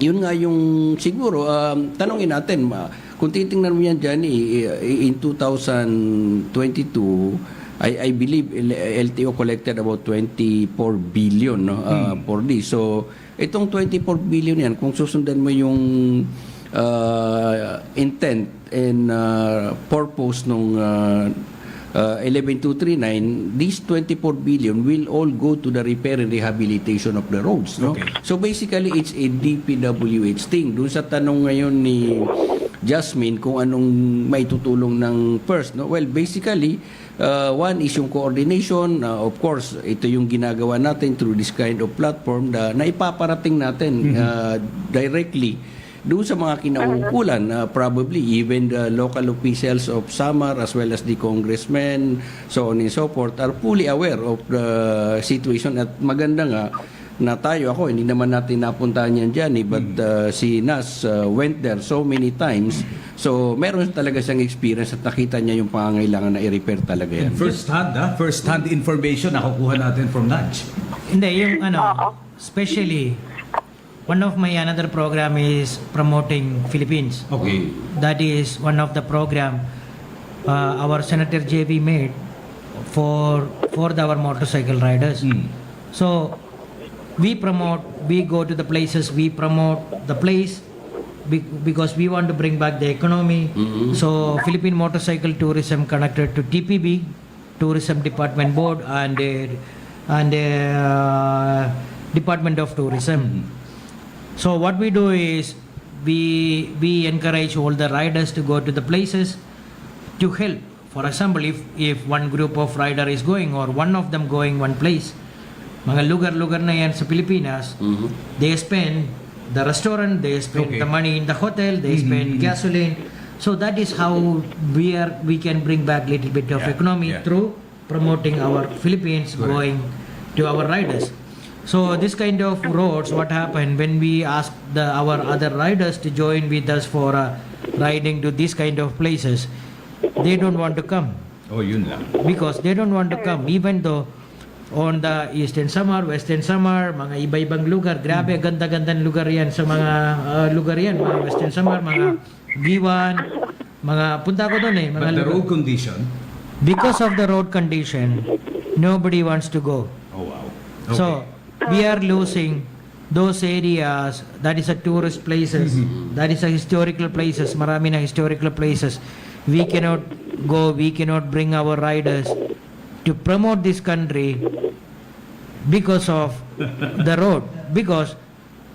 Yun nga yung siguro, tanongin natin, kung titingnan mo yan, Johnny, in 2022, I believe LTO collected about 24 billion for this. So, itong 24 billion yan, kung susundan mo yung intent and purpose nung 11239, these 24 billion will all go to the repair and rehabilitation of the roads. No? Okay. So, basically, it's a DPWH thing. Doon sa tanong ngayon ni Jasmine kung anong may tutulong ng first. No? Well, basically, one is yung coordination. Of course, ito yung ginagawa natin through this kind of platform na ipaparating natin directly doon sa mga kinaukulan. Probably even the local officials of Samar as well as the congressmen, so on and so forth, are fully aware of the situation. At maganda nga na ako, hindi naman natin napuntahan yan dyan, but si Nas went there so many times. So, meron talaga siyang experience at nakita niya yung pangangailangan na i-repair talaga yan. First-hand information nakukuha natin from Nudge. Hindi, yung especially one of my another program is promoting Philippines. Okay. That is one of the program our Senator JV made for our motorcycle riders. So we go to the places, we promote the place because we want to bring back the economy. So Philippine Motorcycle Tourism connected to TPB, Tourism Department Board, and Department of Tourism. So what we do is we encourage all the riders to go to the places to help. For example, if one group of rider is going or one of them going one place, mga lugar-lugar na yan sa Pilipinas, they spend the restaurant, they spend the money in the hotel, they spend gasoline. So that is how we can bring back little bit of economy through promoting our Philippines going to our riders. So this kind of roads, what happened when we ask our other riders to join with us for riding to this kind of places, they don't want to come. Oh, yun lang. Because they don't want to come, even though on the Eastern Samar, Western Samar, mga iba-ibang lugar, grabe, ganda-gandang lugar yan sa mga lugar yan, mga Western Samar, mga Giwan, mga punta ko doon mga But the lugar. road condition? Because of the road condition, nobody wants to go. Oh, wow. Okay. So, we are losing those areas that is a tourist places, that is a historical places, marami na historical places. We cannot go, we cannot bring our riders to promote this country because of the road. Because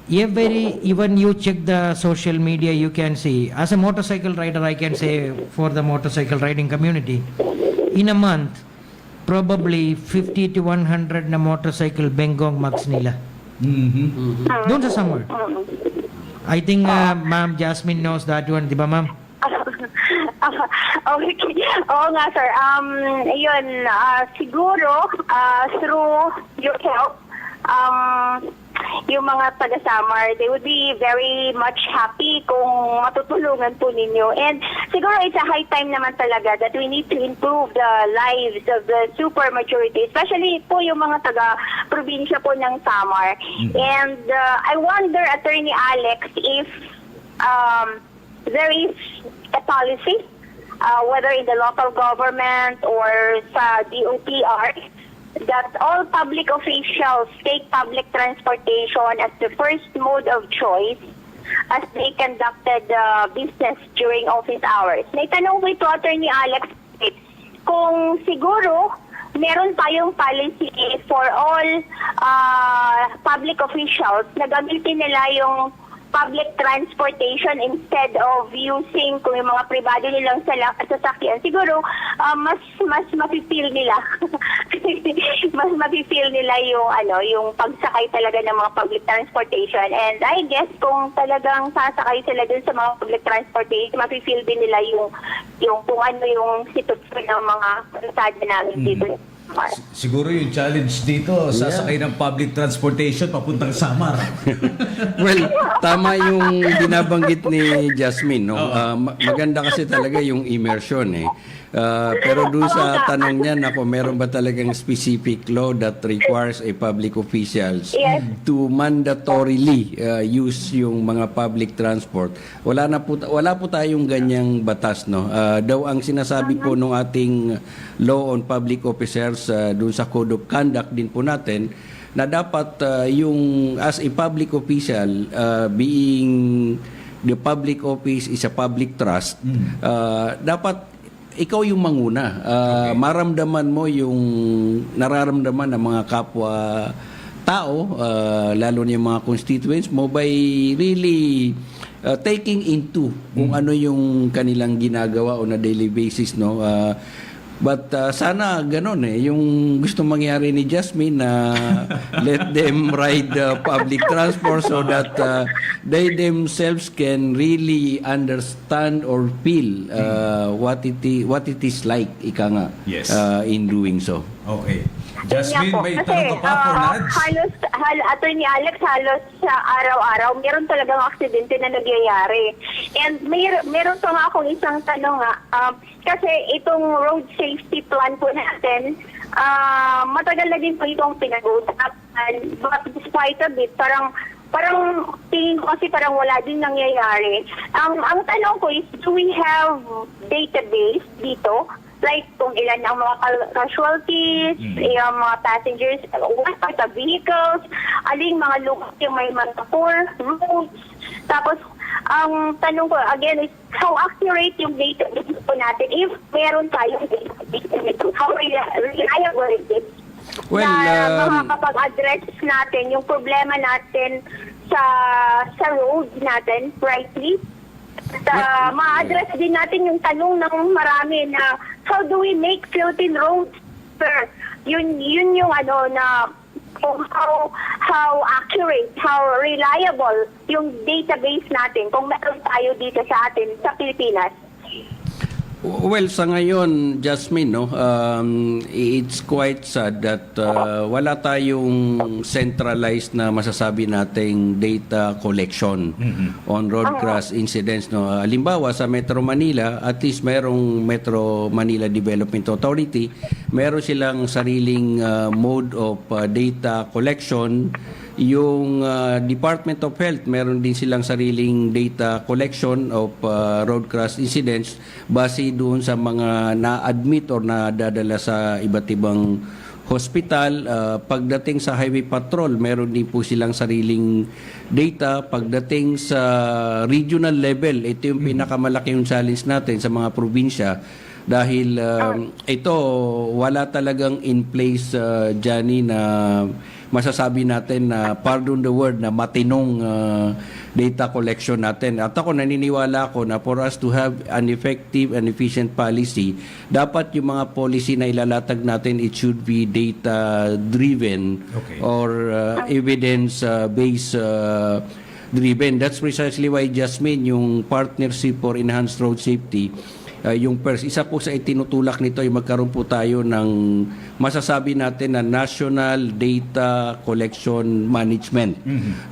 even you check the social media, you can see, as a motorcycle rider, I can say for the motorcycle riding community, in a month, probably 50 to 100 na motorcycle bengong mags nila. Doon sa summer. I think Ma'am Jasmine knows that one, di ba ma'am? Okay. Oo nga, sir. Ayun, siguro, through your help, yung mga taga-Samar, they would be very much happy kung matutulungan po ninyo. And siguro it's a high time naman talaga that we need to improve the lives of the super majority, especially po yung mga taga-probinsya po ng Samar. And I wonder, Attorney Alex, if there is a policy, whether in the local government or sa DOTR, that all public officials take public transportation as the first mode of choice as they conducted business during office hours. Naitanong ko ito, Attorney Alex, kung siguro meron tayong policy for all public officials na gamitin nila yung public transportation instead of using kung yung mga pribado nilang sasakyan. Siguro, mas mafe-feel nila. Mas mafe-feel nila yung pagsakay talaga ng mga public transportation. And I guess kung talagang sasakay sila dun sa mga public transportation, mafe-feel din nila yung kung ano yung sitwasyon ng mga kalsada namin dito. Siguro yung challenge dito, sasakay ng public transportation papuntang Samar. Well, tama yung binabanggit ni Jasmine, no? Maganda kasi talaga yung immersion pero doon sa tanong niya, meron ba talagang specific law that requires a public officials to mandatorily use yung mga public transport? Wala po tayong ganyang batas, no? Daw ang sinasabi po ng ating law on public officers doon sa code of conduct din po natin, na dapat yung as a public official, being the public office is a public trust, dapat ikaw yung manguna. Maramdaman mo yung nararamdaman ng mga kapwa tao, lalo na yung mga constituents mo, by really taking into kung ano yung kanilang ginagawa on a daily basis, no? But sana ganun yung gusto mangyari ni Jasmine na let them ride public transport so that they themselves can really understand or feel what it is like, ika nga, in doing so. Okay. Jasmine, may tanong ka pa for Nads? Attorney Alex, halos sa araw-araw, meron talagang aksidente na nagyayari. And meron pa nga akong isang tanong kasi itong road safety plan po natin, matagal na din po itong pinag-uusapan. But despite of it, parang parang tingin ko kasi parang wala din nangyayari. Ang tanong ko is, do we have database dito? Like kung ilan ang mga casualties, yung mga passengers, what are the vehicles, aling mga lugar yung may mga poor roads. Tapos, ang tanong ko again is, how accurate yung database po natin if meron tayong database? How reliable is it? Well, na makakapag-address natin yung problema natin sa road natin rightly. Ma-address din natin yung tanong ng marami na how do we make Philippine roads fair? Yun yung ano na kung how accurate, how reliable yung database natin kung meron tayo dito sa atin sa Pilipinas. Well, sa ngayon, Jasmine, no, it's quite sad that wala tayong centralized na masasabi nating data collection on road crash incidents. No. Halimbawa, sa Metro Manila, at least merong Metro Manila Development Authority, meron silang sariling mode of data collection. Yung Department of Health, meron din silang sariling data collection of road crash incidents base doon sa mga na-admit or nadadala sa iba't ibang hospital. Pagdating sa highway patrol, meron din po silang sariling data. Pagdating sa regional level, ito yung pinakamalaking challenge natin sa mga probinsya. Dahil ito, wala talagang in place, Johnny, na masasabi natin na, pardon the word, na matinong data collection natin. At ako, naniniwala ako na for us to have an effective and efficient policy, dapat yung mga policy na ilalatag natin, it should be data-driven or evidence-based driven. That's precisely why, Jasmine, yung Partnership for Enhanced Road Safety, yung isa po sa itinutulak nito ay magkaroon po tayo ng masasabi natin na National Data Collection Management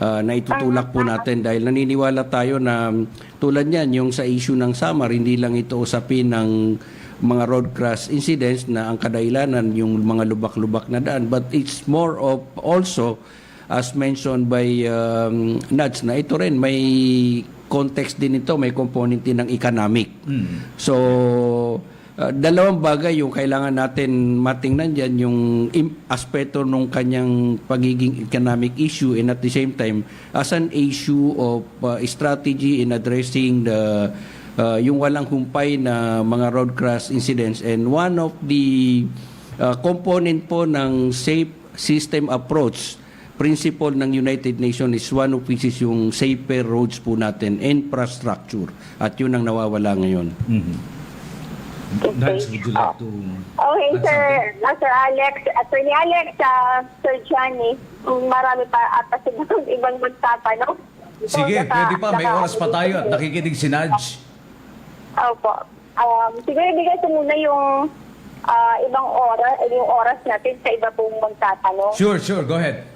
na itutulak po natin dahil naniniwala tayo na tulad niyan yung sa issue ng Samar, hindi lang ito usapin ng mga road crash incidents na ang kadailanan yung mga lubak-lubak na daan, but it's more of also as mentioned by Nats na ito rin may context din ito, may component din ng economic. So, dalawang bagay yung kailangan natin matingnan dyan, yung aspeto ng kanyang pagiging economic issue and at the same time, as an issue of strategy in addressing yung walang humpay na mga road crash incidents. And one of the component po ng safe system approach principle ng United Nations is one of which is yung safer roads po natin, infrastructure. At yun ang nawawala ngayon. Nats, would you like to Okay, add Sir Alex, Attorney Alex, Sir Johnny, marami pa ata siguro ibang magtapa, no? Sige, pwede pa. May oras pa tayo at nakikinig si Nudge. Opo. Siguro ibigay ko muna yung ibang oras natin sa iba pong magtatanong. Sure, go ahead.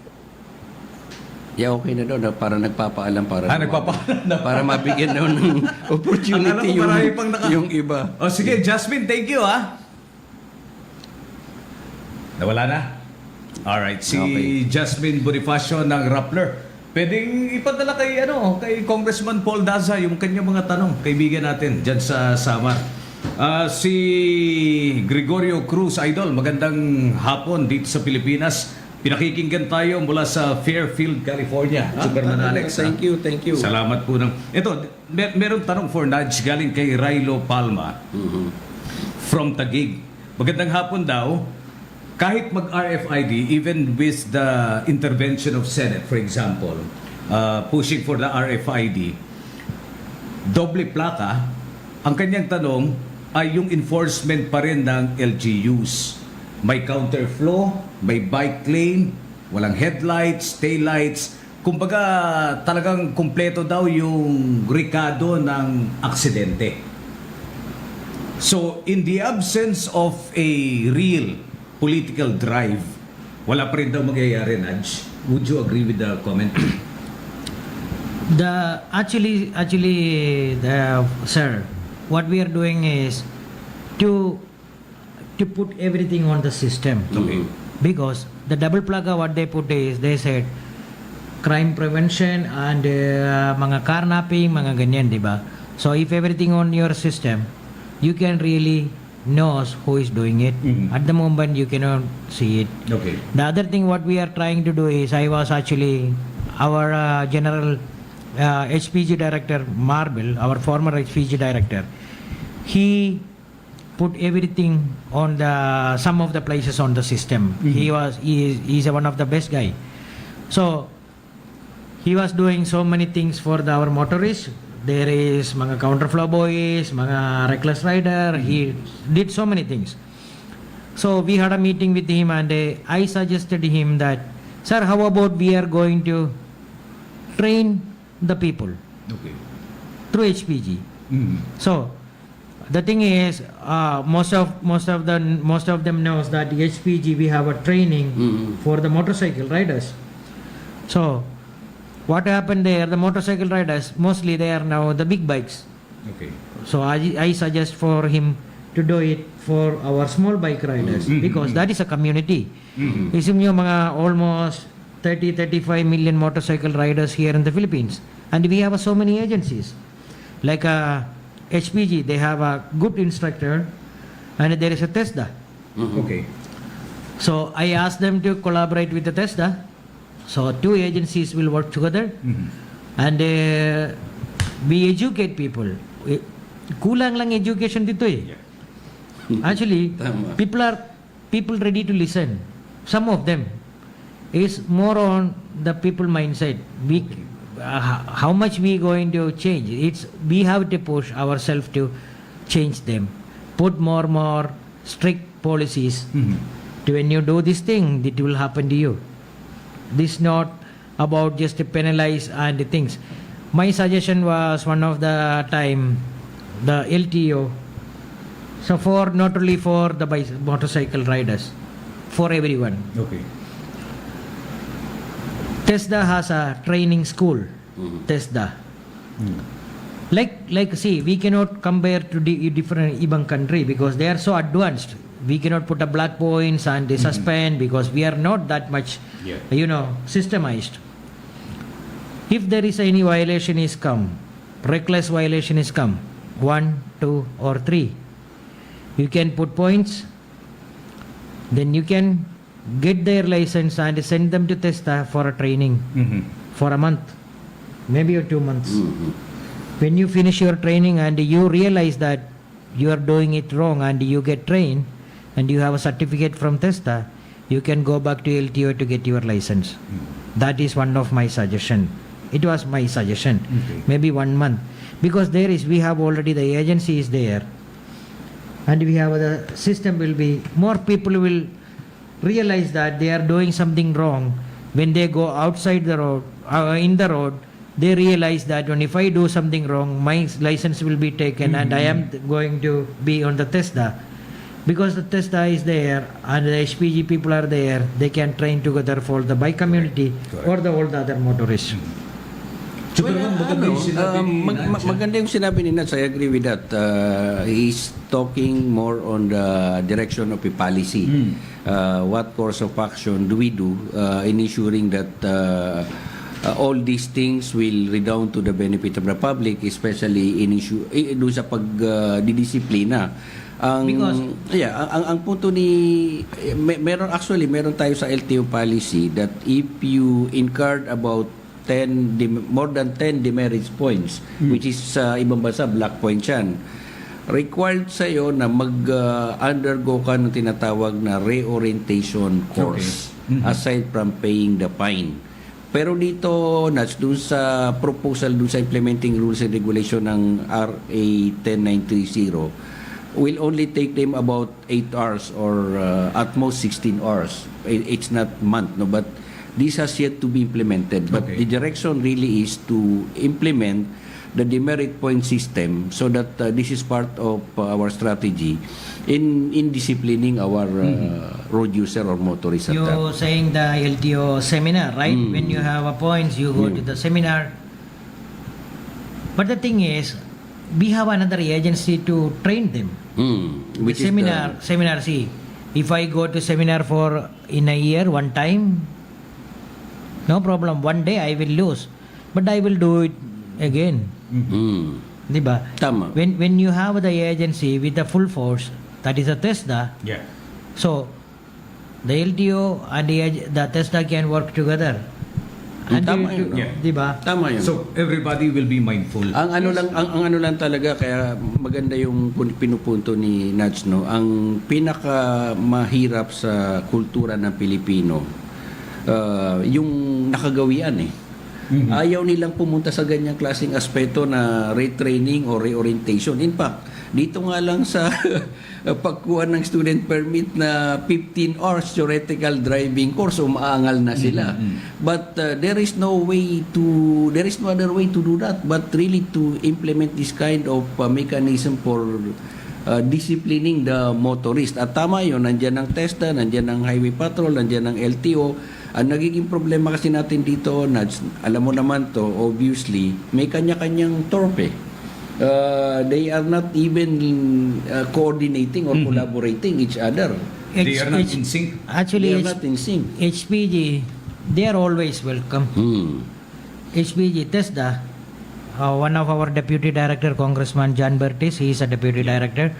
Yeah, okay na daw na para nagpapaalam para nagpapaalam na. para mabigyan daw ng opportunity yung iba. O sige, Jasmine, thank you Nawala na? Alright, si Jasmine Bonifacio ng Rappler. Pwedeng ipadala kay Congressman Paul Daza yung kanyang mga tanong, kaibigan natin dyan sa Samar. Si Gregorio Cruz, Idol, magandang hapon dito sa Pilipinas. Pinakikinggan tayo mula sa Fairfield, California. Superman Alex. Thank you. Salamat po. Ito, meron tanong for Nudge galing kay Rilo Palma from Taguig. Magandang hapon daw. Kahit mag-RFID, even with the intervention of Senate, for example, pushing for the RFID, doble plaka, ang kanyang tanong ay yung enforcement pa rin ng LGUs. May counterflow, may bike lane, walang headlights, taillights. Kumbaga, talagang kumpleto daw yung rekado ng aksidente. So, in the absence of a real political drive, wala pa rin daw mangyayari, Nudge. Would you agree with the comment? Sir, what we are doing is to put everything on the system. Okay. Because the double plug what they put is, they said, crime prevention and mga carnapping, mga ganyan, di ba? So if everything on your system, you can really knows who is doing it. At the moment, you cannot see it. Okay. The other thing what we are trying to do is, I was actually our general HPG director, Marble, our former HPG director, he put everything on the some of the places on the system. He is one of the best guy. So he was doing so many things for our motorists. There is mga counterflow boys, mga reckless rider. He did so many things. So we had a meeting with him, and I suggested him that, sir, how about we are going to train the people through HPG. So the thing is, most of them knows that HPG we have a training for the motorcycle riders. So what happened there, the motorcycle riders, mostly they are now the big bikes. Okay. So I suggest for him to do it for our small bike riders, because that is a community. Isip nyo mga almost 30-35 million motorcycle riders here in the Philippines, and we have so many agencies like HPG. They have a good instructor, and there is a TESDA. Okay. So I asked them to collaborate with the TESDA. So two agencies will work together, and we educate people. Kulang lang education dito eh. Actually, people ready to listen. Some of them is more on the people mindset. How much we going to change? We have to push ourselves to change them. Put more strict policies. To when you do this thing, it will happen to you. This not about just to penalize and the things. My suggestion was one of the time, the LTO. So for not only for the motorcycle riders, for everyone. Okay. TESDA has a training school. TESDA. Like see, we cannot compare to different ibang country because they are so advanced. We cannot put a black points and suspend because we are not that much, systemized. If there is any violation is come, reckless violation is come, 1, 2, or 3, you can put points. Then you can get their license and send them to TESDA for a training for a month, maybe 2 months. When you finish your training and you realize that you are doing it wrong and you get trained and you have a certificate from TESDA, you can go back to LTO to get your license. That is one of my suggestion. It was my suggestion. Maybe 1 month, because we have already the agency is there, and we have the system will be more people will realize that they are doing something wrong. When they go outside the road, in the road, they realize that when if I do something wrong, my license will be taken and I am going to be on the TESDA. Because the TESDA is there and the HPG people are there, they can train together for the bike community or all the other motorists. Maganda yung sinabi ni Nats. I agree with that. He's talking more on the direction of a policy. What course of action do we do in ensuring that all these things will redound to the benefit of the public, especially in doon sa pagdidisiplina. Ang punto ni meron tayo sa LTO policy that if you incurred about more than 10 demerits points, which is sa ibang bansa black point yan, required sa iyo na mag-undergo ka ng tinatawag na reorientation course aside from paying the fine. Pero dito, Nats, dun sa proposal, dun sa implementing rules and regulation ng RA 10930, will only take them about 8 hours or at most 16 hours. It's not month, no, but this has yet to be implemented. But the direction really is to implement the demerit point system so that this is part of our strategy in disciplining our road user or motorist. You're saying the LTO seminar, right? When you have a points, you go to the seminar. But the thing is, we have another agency to train them. Which seminar, see, if I go to seminar for in a year, one time, No problem. One day I will lose, but I will do it again. Mm. Di ba? Tama. When you have the agency with the full force, that is a TESDA. Yeah. So the LTO and the TESDA can work together. Tama yun, no? Yeah. Di ba? Tama yun. So everybody will be mindful. Ang ano lang talaga kaya maganda yung pinupunto ni Nats, no. Ang pinaka mahirap sa kultura ng Pilipino yung nakagawian eh. Ayaw nilang pumunta sa ganyang klaseng aspeto na retraining or reorientation. In fact, dito nga lang sa pagkuha ng student permit na 15 hours theoretical driving course, umaangal na sila. But there is no other way to do that but really to implement this kind of mechanism for disciplining the motorist. At tama yun, nandyan ang TESDA, nandyan ang Highway Patrol, nandyan ang LTO. Ang nagiging problema kasi natin dito, Nads, alam mo naman to, obviously, may kanya-kanyang torpe. They are not even coordinating or collaborating each other. They are not in sync. Actually, They are not in sync. HPG, they are always welcome. HPG, TESDA, one of our deputy director, Congressman John Bertis, he is a deputy director.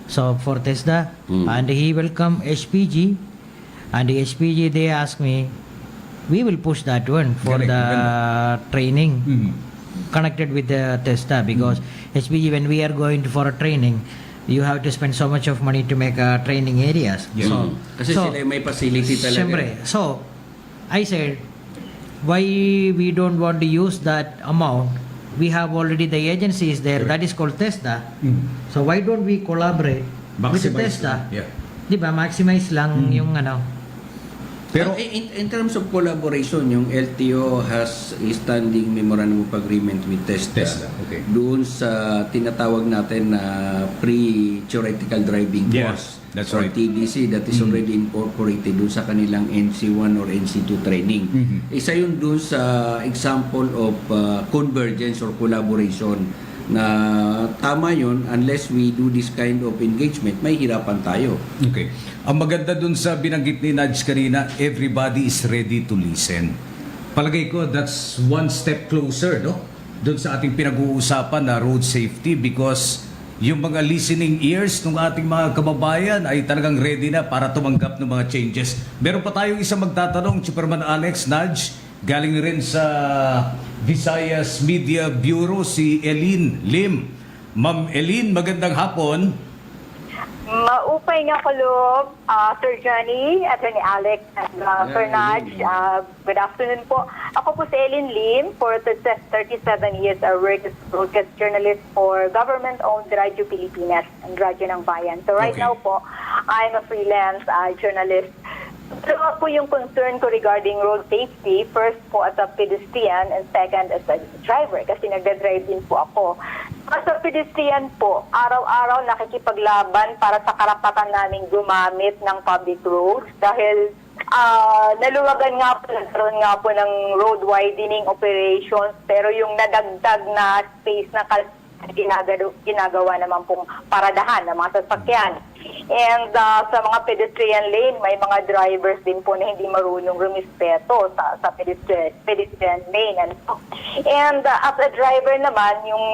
So for TESDA, and he welcome HPG, and the HPG, they ask me, we will push that one for Correct. the training connected with the TESDA, because HPG, when we are going for a training, you have to spend so much of money to make training areas. Yeah. Kasi sila may facility talaga. Siyempre. So, I said, why we don't want to use that amount? We have already the agencies there, that is called TESDA. So, why don't we collaborate with the Maximize TESDA? lang. Yeah. Di ba? Maximize lang yung ano. Pero in terms of collaboration, yung LTO has a standing memorandum of agreement with TESDA. Okay. Doon sa tinatawag natin na pre-theoretical driving Yeah, course. that's or right. TDC that is already incorporated doon sa kanilang NC1 or NC2 training. Isa yun doon sa example of convergence or collaboration na tama yun, unless we do this kind of engagement, may hirapan tayo. Okay. Ang maganda dun sa binanggit ni Nudge kanina, everybody is ready to listen. Palagay ko, that's one step closer, no? Dun sa ating pinag-uusapan na road safety, because yung mga listening ears ng ating mga kababayan ay talagang ready na para tumanggap ng mga changes. Meron pa tayong isang magtatanong, Superman Alex, Nudge, galing rin sa Visayas Media Bureau, si Eileen Lim. Ma'am Eileen, magandang hapon. Maupay nga kaloob, Sir Johnny, Atty. Alex, and Sir Nudge. Good afternoon po. Ako po si Eileen Lim, for 37 years I work as broadcast journalist for government-owned Radyo Pilipinas and Radyo ng Bayan. So right Okay. now po, I'm a freelance journalist. Dalawa po yung concern ko regarding road safety. First po as a pedestrian and second as a driver kasi nagda-drive din po ako. As a pedestrian po, araw-araw nakikipaglaban para sa karapatan namin gumamit ng public roads dahil naluwagan nga po, nagkaroon nga po ng road widening operations pero yung nadagdag na space na ginagawa naman pong paradahan ng mga sasakyan. And sa mga pedestrian lane, may mga drivers din po na hindi marunong rumispeto sa pedestrian lane. And as a driver naman, yung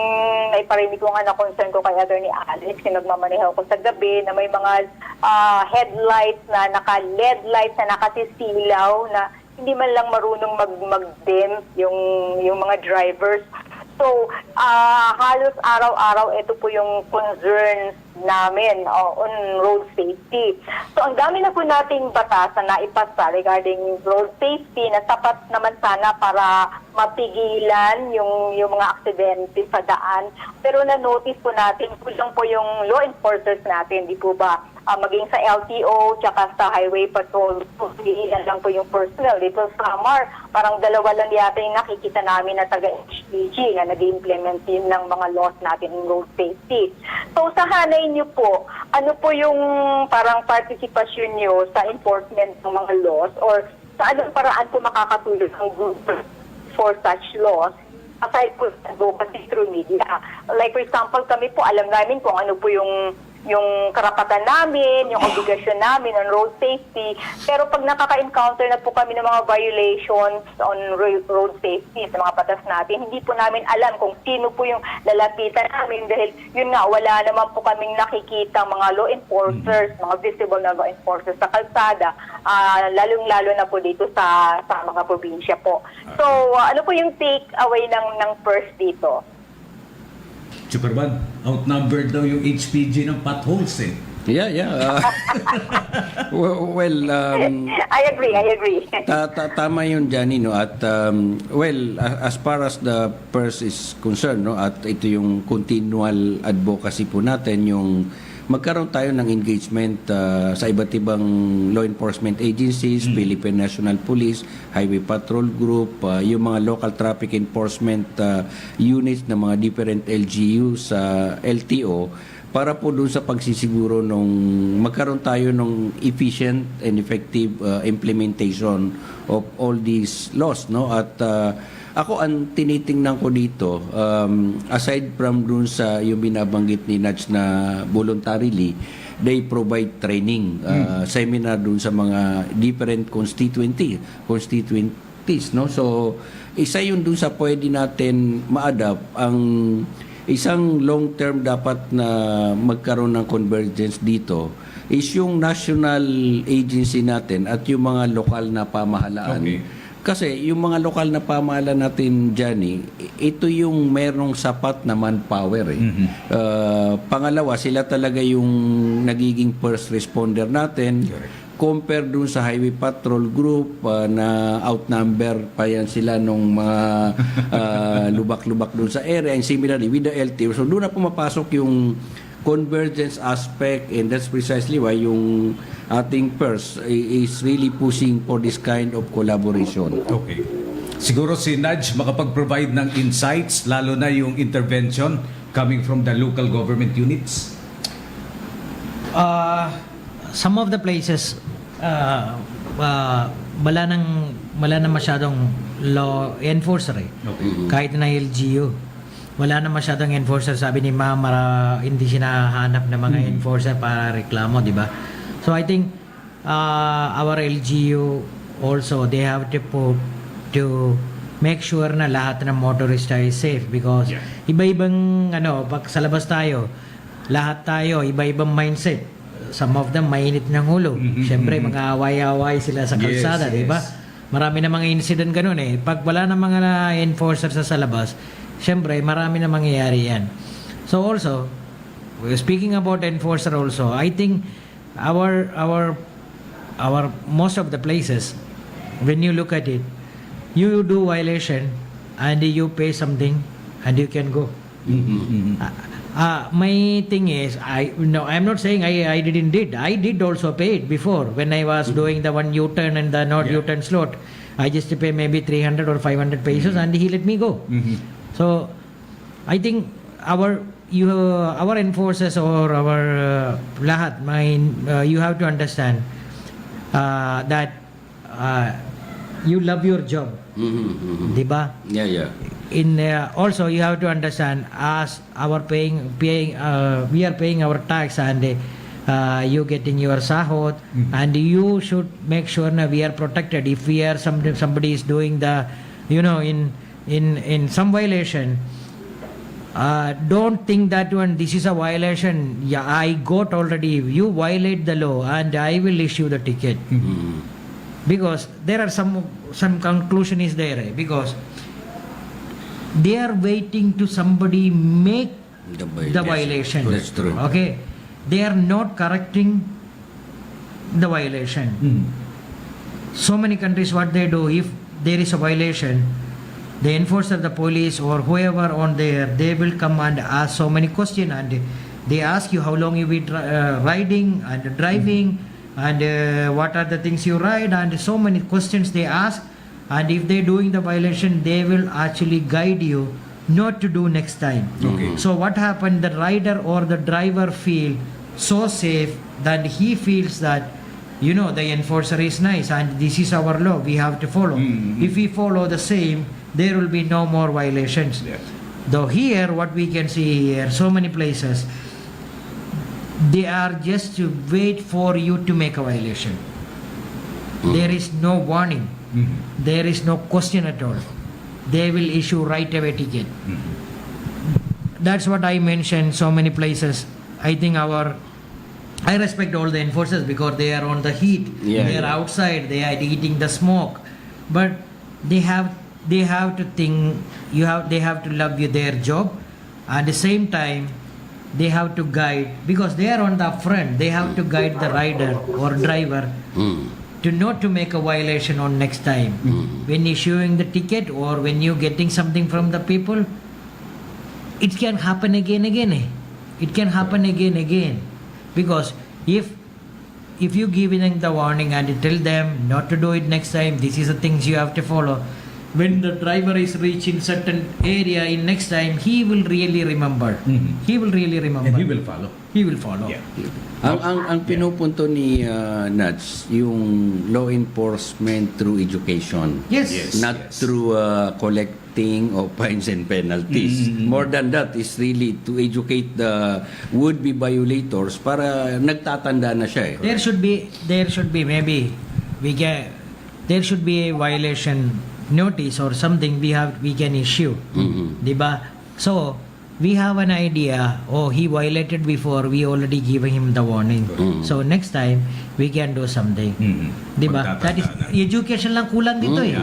naiparinig ko nga na concern ko kay Atty. Alex, yung nagmamaneho ko sa gabi na may mga headlights na naka-LED lights na nakasisilaw na hindi man lang marunong mag-dim yung mga drivers. So, halos araw-araw, ito po yung concerns namin on road safety. So, ang dami na po nating batas na naipasa regarding road safety na tapat naman sana para mapigilan yung mga aksidente sa daan. Pero na-notice po natin, kulang po yung law enforcers natin, di po ba? Maging sa LTO, tsaka sa Highway Patrol, ilan lang po yung personnel. Dito sa Samar, parang dalawa lang yata yung nakikita namin na taga-HPG na nag-implement din ng mga laws natin in road safety. So sa hanay niyo po, ano po yung parang participation niyo sa enforcement ng mga laws or sa anong paraan po makakatulong ang group for such laws? Aside po sa advocacy through media. Like for example, kami po alam namin kung ano po yung yung karapatan namin, yung obligasyon namin on road safety. Pero pag nakaka-encounter na po kami ng mga violations on road safety sa mga batas natin, hindi po namin alam kung sino po yung lalapitan namin dahil yun nga, wala naman po kaming nakikita mga law enforcers, mga visible na law enforcers sa kalsada, lalong-lalo na po dito sa mga probinsya po. So, ano po yung take away ng first dito? Superman, outnumbered daw yung HPG ng potholes eh. Yeah. Well, I agree. tama yun, Johnny, no? At as far as the purse is concerned, no? At ito yung continual advocacy po natin, yung magkaroon tayo ng engagement sa iba't ibang law enforcement agencies, Philippine National Police, Highway Patrol Group, yung mga local traffic enforcement units ng mga different LGU sa LTO, para po doon sa pagsisiguro nung magkaroon tayo ng efficient and effective implementation of all these laws, no? At ako ang tinitingnan ko dito, aside from dun sa yung binabanggit ni Nats na voluntarily, they provide training, seminar dun sa mga different constituencies, no? So, isa yun dun sa pwede natin ma-adapt. Ang isang long-term dapat na magkaroon ng convergence dito is yung national agency natin at yung mga lokal na pamahalaan. Okay. Kasi yung mga lokal na pamahalaan natin, Johnny, ito yung merong sapat na manpower eh. Pangalawa, sila talaga yung nagiging first responder natin. Compare dun sa Highway Patrol Group na outnumber pa yan sila nung mga lubak-lubak dun sa area. And similarly with the LTO. So doon na pumapasok yung convergence aspect, and that's precisely why yung ating PERS is really pushing for this kind of collaboration. Okay. Siguro si Nudge makapag-provide ng insights, lalo na yung intervention coming from the local government units? Some of the places, wala nang masyadong law enforcer eh. Okay. Kahit na LGU. Wala na masyadong enforcer. Sabi ni Ma'am, hindi sinahanap ng mga enforcer para reklamo, di ba? So I think our LGU also, they have to make sure na lahat ng motorista is safe because iba-ibang pag sa labas tayo, lahat tayo iba-ibang mindset. Some of them mainit ng ulo. Siyempre mga away-away sila sa kalsada, di ba? Marami na mga incident ganun eh. Pag wala na mga enforcer sa labas, siyempre, marami na mangyayari yan. So also, speaking about enforcer also, I think our most of the places, when you look at it, you do violation and you pay something and you can go. My thing is, I'm not saying I didn't did. I did also pay it before when I was doing the one U-turn and the not U-turn slot. I just pay maybe 300 or 500 pesos and he let me go. So, I think our enforcers or our lahat, you have to understand that you love your job, diba? Yeah. Also, you have to understand as we are paying our tax and you getting your sahod, and you should make sure that we are protected. If we are somebody is doing the, in some violation, don't think that one this is a violation. Yeah, I got already. You violate the law, and I will issue the ticket. Because there are some conclusion is there because they are waiting to somebody make the violation. That's true. Okay, they are not correcting the violation. So many countries, what they do, if there is a violation, the enforcer, the police or whoever on there, they will come and ask so many questions, and they ask you how long you been riding and driving, and what are the things you ride, and so many questions they ask. And if they're doing the violation, they will actually guide you not to do next time. Okay. So what happened, the rider or the driver feel so safe that he feels that the enforcer is nice and this is our law, we have to follow. If we follow the same, there will be no more violations. Though here, what we can see here, so many places, they are just to wait for you to make a violation. There is no warning. There is no question at all. They will issue right away ticket. That's what I mentioned so many places. I think I respect all the enforcers because they are on the heat. They are outside. They are eating the smoke. But they have to think. They have to love their job. At the same time, they have to guide because they are on the front. They have to guide the rider or driver to not to make a violation on next time. When issuing the ticket or when you getting something from the people, it can happen again. It can happen again. Because if you give them the warning and you tell them not to do it next time, this is the things you have to follow. When the driver is reaching certain area in next time, he will really remember. He will really remember. And he will follow. He will follow. Yeah. Ang pinupunto ni Nats, yung law enforcement through education. Yes. Not through collecting of fines and penalties. More than that is really to educate the would-be violators para nagtatanda na siya eh. There should be maybe there should be a violation notice or something we can issue. Diba? So we have an idea, he violated before, we already give him the warning. So next time we can do something. Diba? That is education lang kulang dito eh.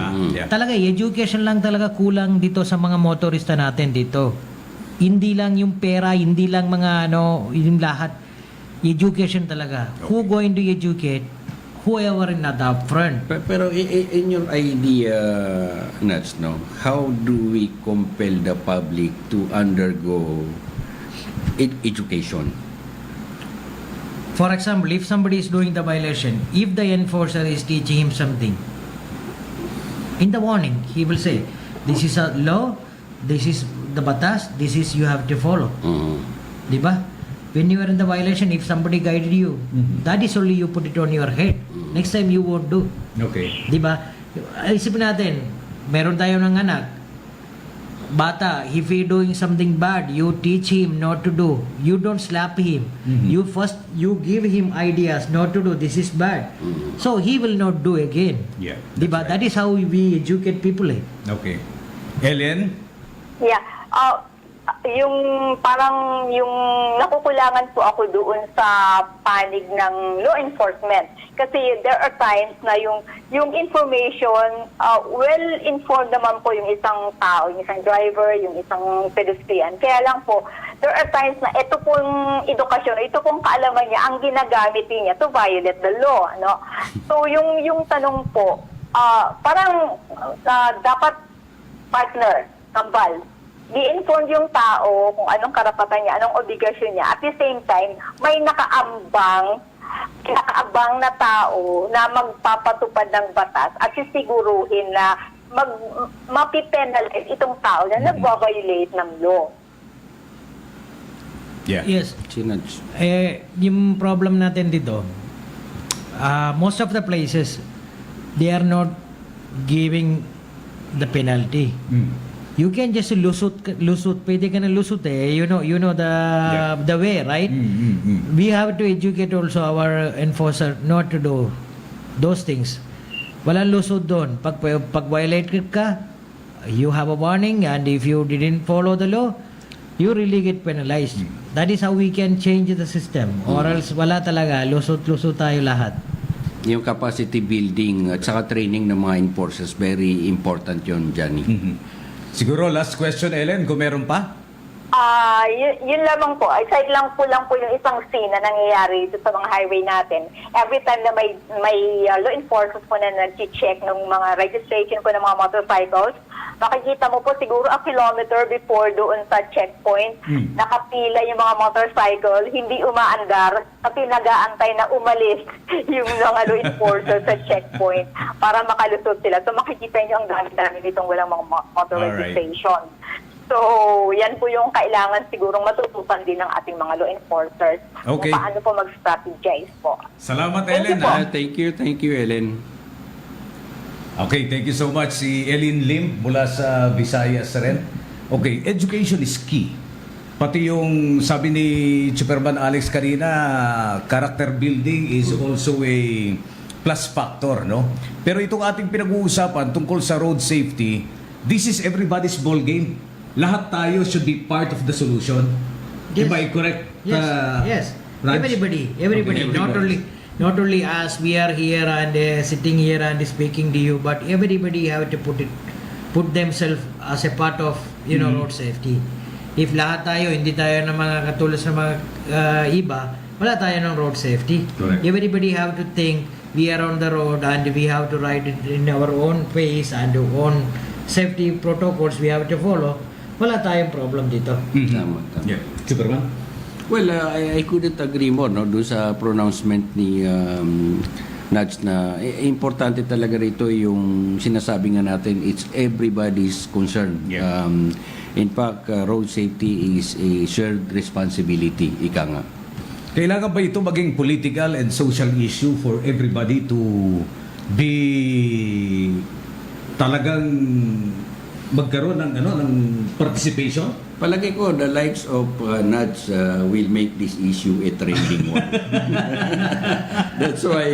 Talaga education lang talaga kulang dito sa mga motorista natin dito. Hindi lang yung pera, hindi lang mga yung lahat. Education talaga. Who going to educate? Whoever in the front. Pero in your idea, Nats, no, how do we compel the public to undergo education? For example, if somebody is doing the violation, if the enforcer is teaching him something, in the warning, he will say, this is a law, this is the batas, this is you have to follow. Diba? When you are in the violation, if somebody guided you, that is only you put it on your head. Next time you won't do. Okay. Diba? Isipin natin, meron tayo ng anak. Bata, if he doing something bad, you teach him not to do. You don't slap him. You give him ideas not to do. This is bad. So he will not do again. Yeah. Diba? That is how we educate people. Okay. Ellen? Yeah. Yung parang yung nakukulangan po ako doon sa panig ng law enforcement. Kasi there are times na yung information, well-informed naman po yung isang tao, yung isang driver, yung isang pedestrian. Kaya lang po, there are times na ito pong edukasyon, ito pong kaalaman niya, ang ginagamit niya to violate the law. No? So yung tanong po, parang dapat partner, kambal, i-inform yung tao kung anong karapatan niya, anong obligasyon niya. At the same time, may nakaabang na tao na magpapatupad ng batas at sisiguruhin na mapipenalize itong tao na nagbabiolate ng law. Yeah. Yes. Yung problem natin dito, most of the places, they are not giving the penalty. You can just lusot, pwede ka na lusot eh. You know the way, right? We have to educate also our enforcer not to do those things. Walang lusot doon. Pag violate ka, you have a warning, and if you didn't follow the law, you really get penalized. That is how we can change the system. Or else wala talaga, lusot tayo lahat. Yung capacity building at saka training ng mga enforcers, very important yun, Johnny. Siguro last question, Ellen, kung meron pa? Yun lamang po. Aside lang po yung isang scene na nangyayari sa mga highway natin. Every time na may law enforcers po na nag-check ng mga registration po ng mga motorcycles, makikita mo po siguro a kilometer before doon sa checkpoint, nakapila yung mga motorcycle, hindi umaandar, kasi nag-aantay na umalis yung mga law enforcers sa checkpoint para makalusot sila. So makikita nyo ang dami-dami nitong walang mga motor registration. So, yan po yung kailangan sigurong matutupan din ng ating mga law enforcers. Okay. Kung paano po mag-strategize po. Salamat, Ellen. Thank you, Ellen. Okay, thank you so much. Si Ellen Lim mula sa Visayas rin. Okay, education is key. Pati yung sabi ni Superman Alex kanina, character building is also a plus factor, no? Pero itong ating pinag-uusapan tungkol sa road safety, this is everybody's ball game. Lahat tayo should be part of the solution. Yes. Am I correct? Yes, yes. Raj? Everybody, Okay, not only us, we are here and sitting here and speaking to you, but everybody have to put themselves as a part of, road safety. If lahat tayo, hindi tayo ng mga katulad sa mga iba, wala tayo ng road safety. Correct. Everybody have to think we are on the road and we have to ride it in our own pace and own safety protocols we have to follow. Wala tayong problem dito. Tama. Yeah. Superman? Well, I couldn't agree more doon sa pronouncement ni Nudge na importante talaga rito yung sinasabi nga natin, it's everybody's concern. Yeah. In fact, road safety is a shared responsibility, ika nga. Kailangan ba ito maging political and social issue for everybody to be talagang magkaroon ng participation? Palagi ko, the likes of Nudge will make this issue a trending one. That's why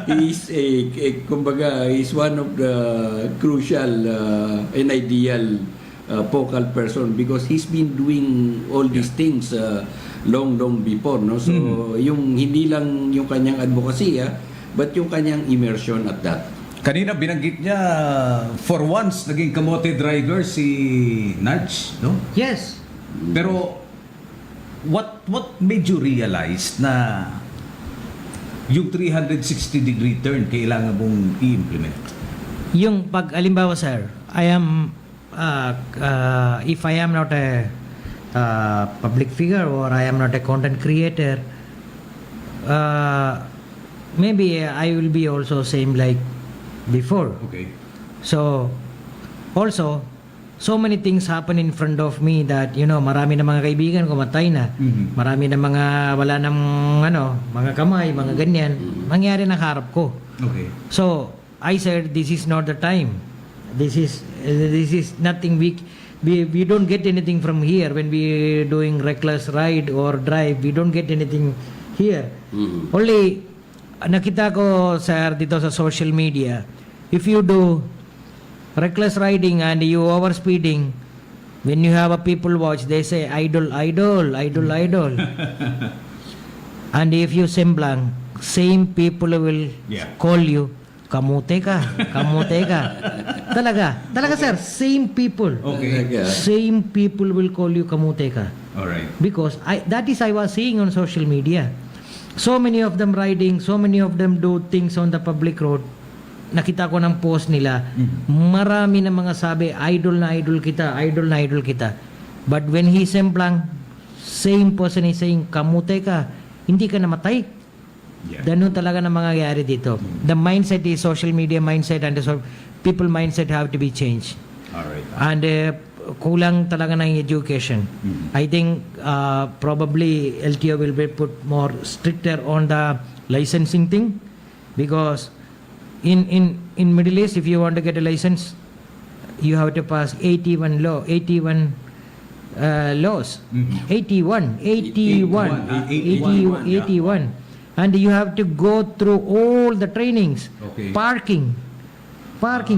he's kumbaga, he's one of the crucial and ideal focal person because he's been doing all these things long before, no? So yung hindi lang yung kanyang advocacy, but yung kanyang immersion at that. Kanina binanggit niya, for once naging kamote driver si Nudge, no? Yes. Pero what made you realize na yung 360-degree turn kailangan mong i-implement? Yung pag alimbawa sir, I am if I am not a public figure or I am not a content creator, maybe I will be also same like before. Okay. So also so many things happen in front of me that marami na mga kaibigan ko matay na. Marami na mga wala nang mga kamay, mga ganyan. Mangyari na harap ko. Okay. So I said this is not the time. This is nothing we don't get anything from here when we doing reckless ride or drive. We don't get anything here. Only nakita ko sir dito sa social media, if you do reckless riding and you overspeeding, when you have a people watch, they say idol. And if you semblang, same people will call you kamute ka. Talaga sir, same people. Okay. Same people will call you kamute ka. All right. Because I was seeing on social media. So many of them riding, so many of them do things on the public road. Nakita ko ng post nila, marami na mga sabi, idol na idol kita. But when he semblang, same person is saying, kamute ka, hindi ka namatay. Yeah. Ganun talaga na mangyayari dito. The mindset is social media mindset and the people mindset have to be changed. All right. And kulang talaga ng education. I think probably LTO will be put more stricter on the licensing thing because in Middle East, if you want to get a license, you have to pass 81 laws. 81. And you have to go through all the trainings. Okay. Parking,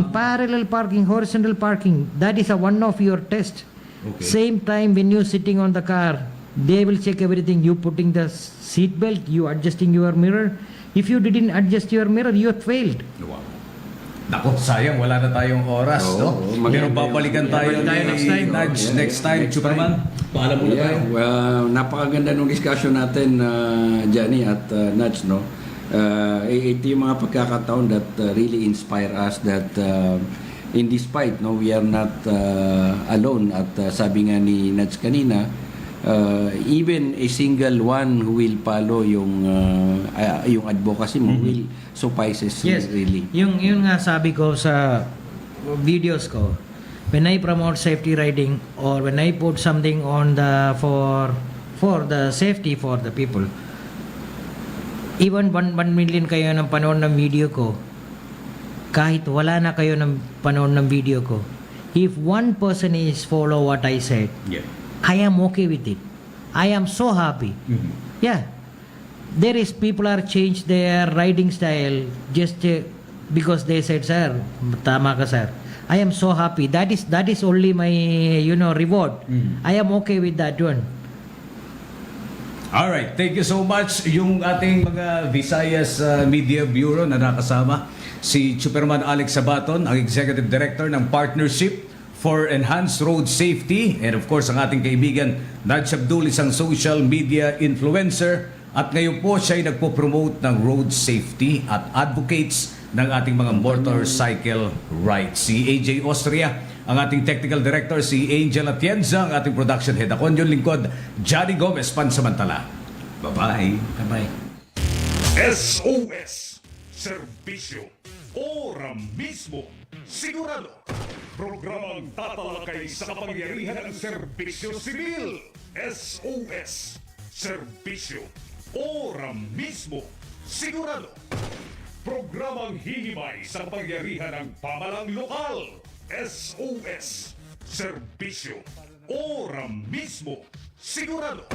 parallel parking, horizontal parking. That is one of your test. Okay. Same time when you sitting on the car, they will check everything. You putting the seat belt, you adjusting your mirror. If you didn't adjust your mirror, you have failed. Wow. Nako, sayang wala na tayong oras, no? Pero babalikan tayo ni Nudge next time. Superman, paalam muna tayo. Napakaganda ng discussion natin, Johnny at Nudge, no? Ito yung mga pagkakataon that really inspire us that in this fight, no, we are not alone. At sabi nga ni Nudge kanina, even a single one who will follow yung advocacy mo will suffices really. Yung nga sabi ko sa videos ko, when I promote safety riding or when I put something on the for the safety for the people, even 1 million kayo ng panood ng video ko, kahit wala na kayo ng panood ng video ko, if one person is follow what I said, I am okay with it. I am so happy. Yeah. There is people are changed their riding style just because they said, sir, tama ka, sir. I am so happy. That is only my reward. I am okay with that one. Alright, thank you so much. Yung ating mga Visayas Media Bureau na nakasama, si Superman Alex Abaton, ang Executive Director ng Partnership for Enhanced Road Safety, and of course ang ating kaibigan Naj Abdul, isang social media influencer, at ngayon po siya ay nagpo-promote ng road safety at advocates ng ating mga motorcycle rights. Si AJ Austria, ang ating technical director, si Angel Atienza, ang ating production head. Ako yung lingkod, Johnny Gomez, pansamantala. Bye-bye. Bye-bye. S.O.S. Serbisyo Ora-Mismo Sigurado. Programang tatalakay sa kapangyarihan ng serbisyo sibil. S.O.S. Serbisyo Ora-Mismo Sigurado. Programang hihimay sa kapangyarihan ng pamalang lokal. S.O.S. Serbisyo Ora-Mismo Sigurado.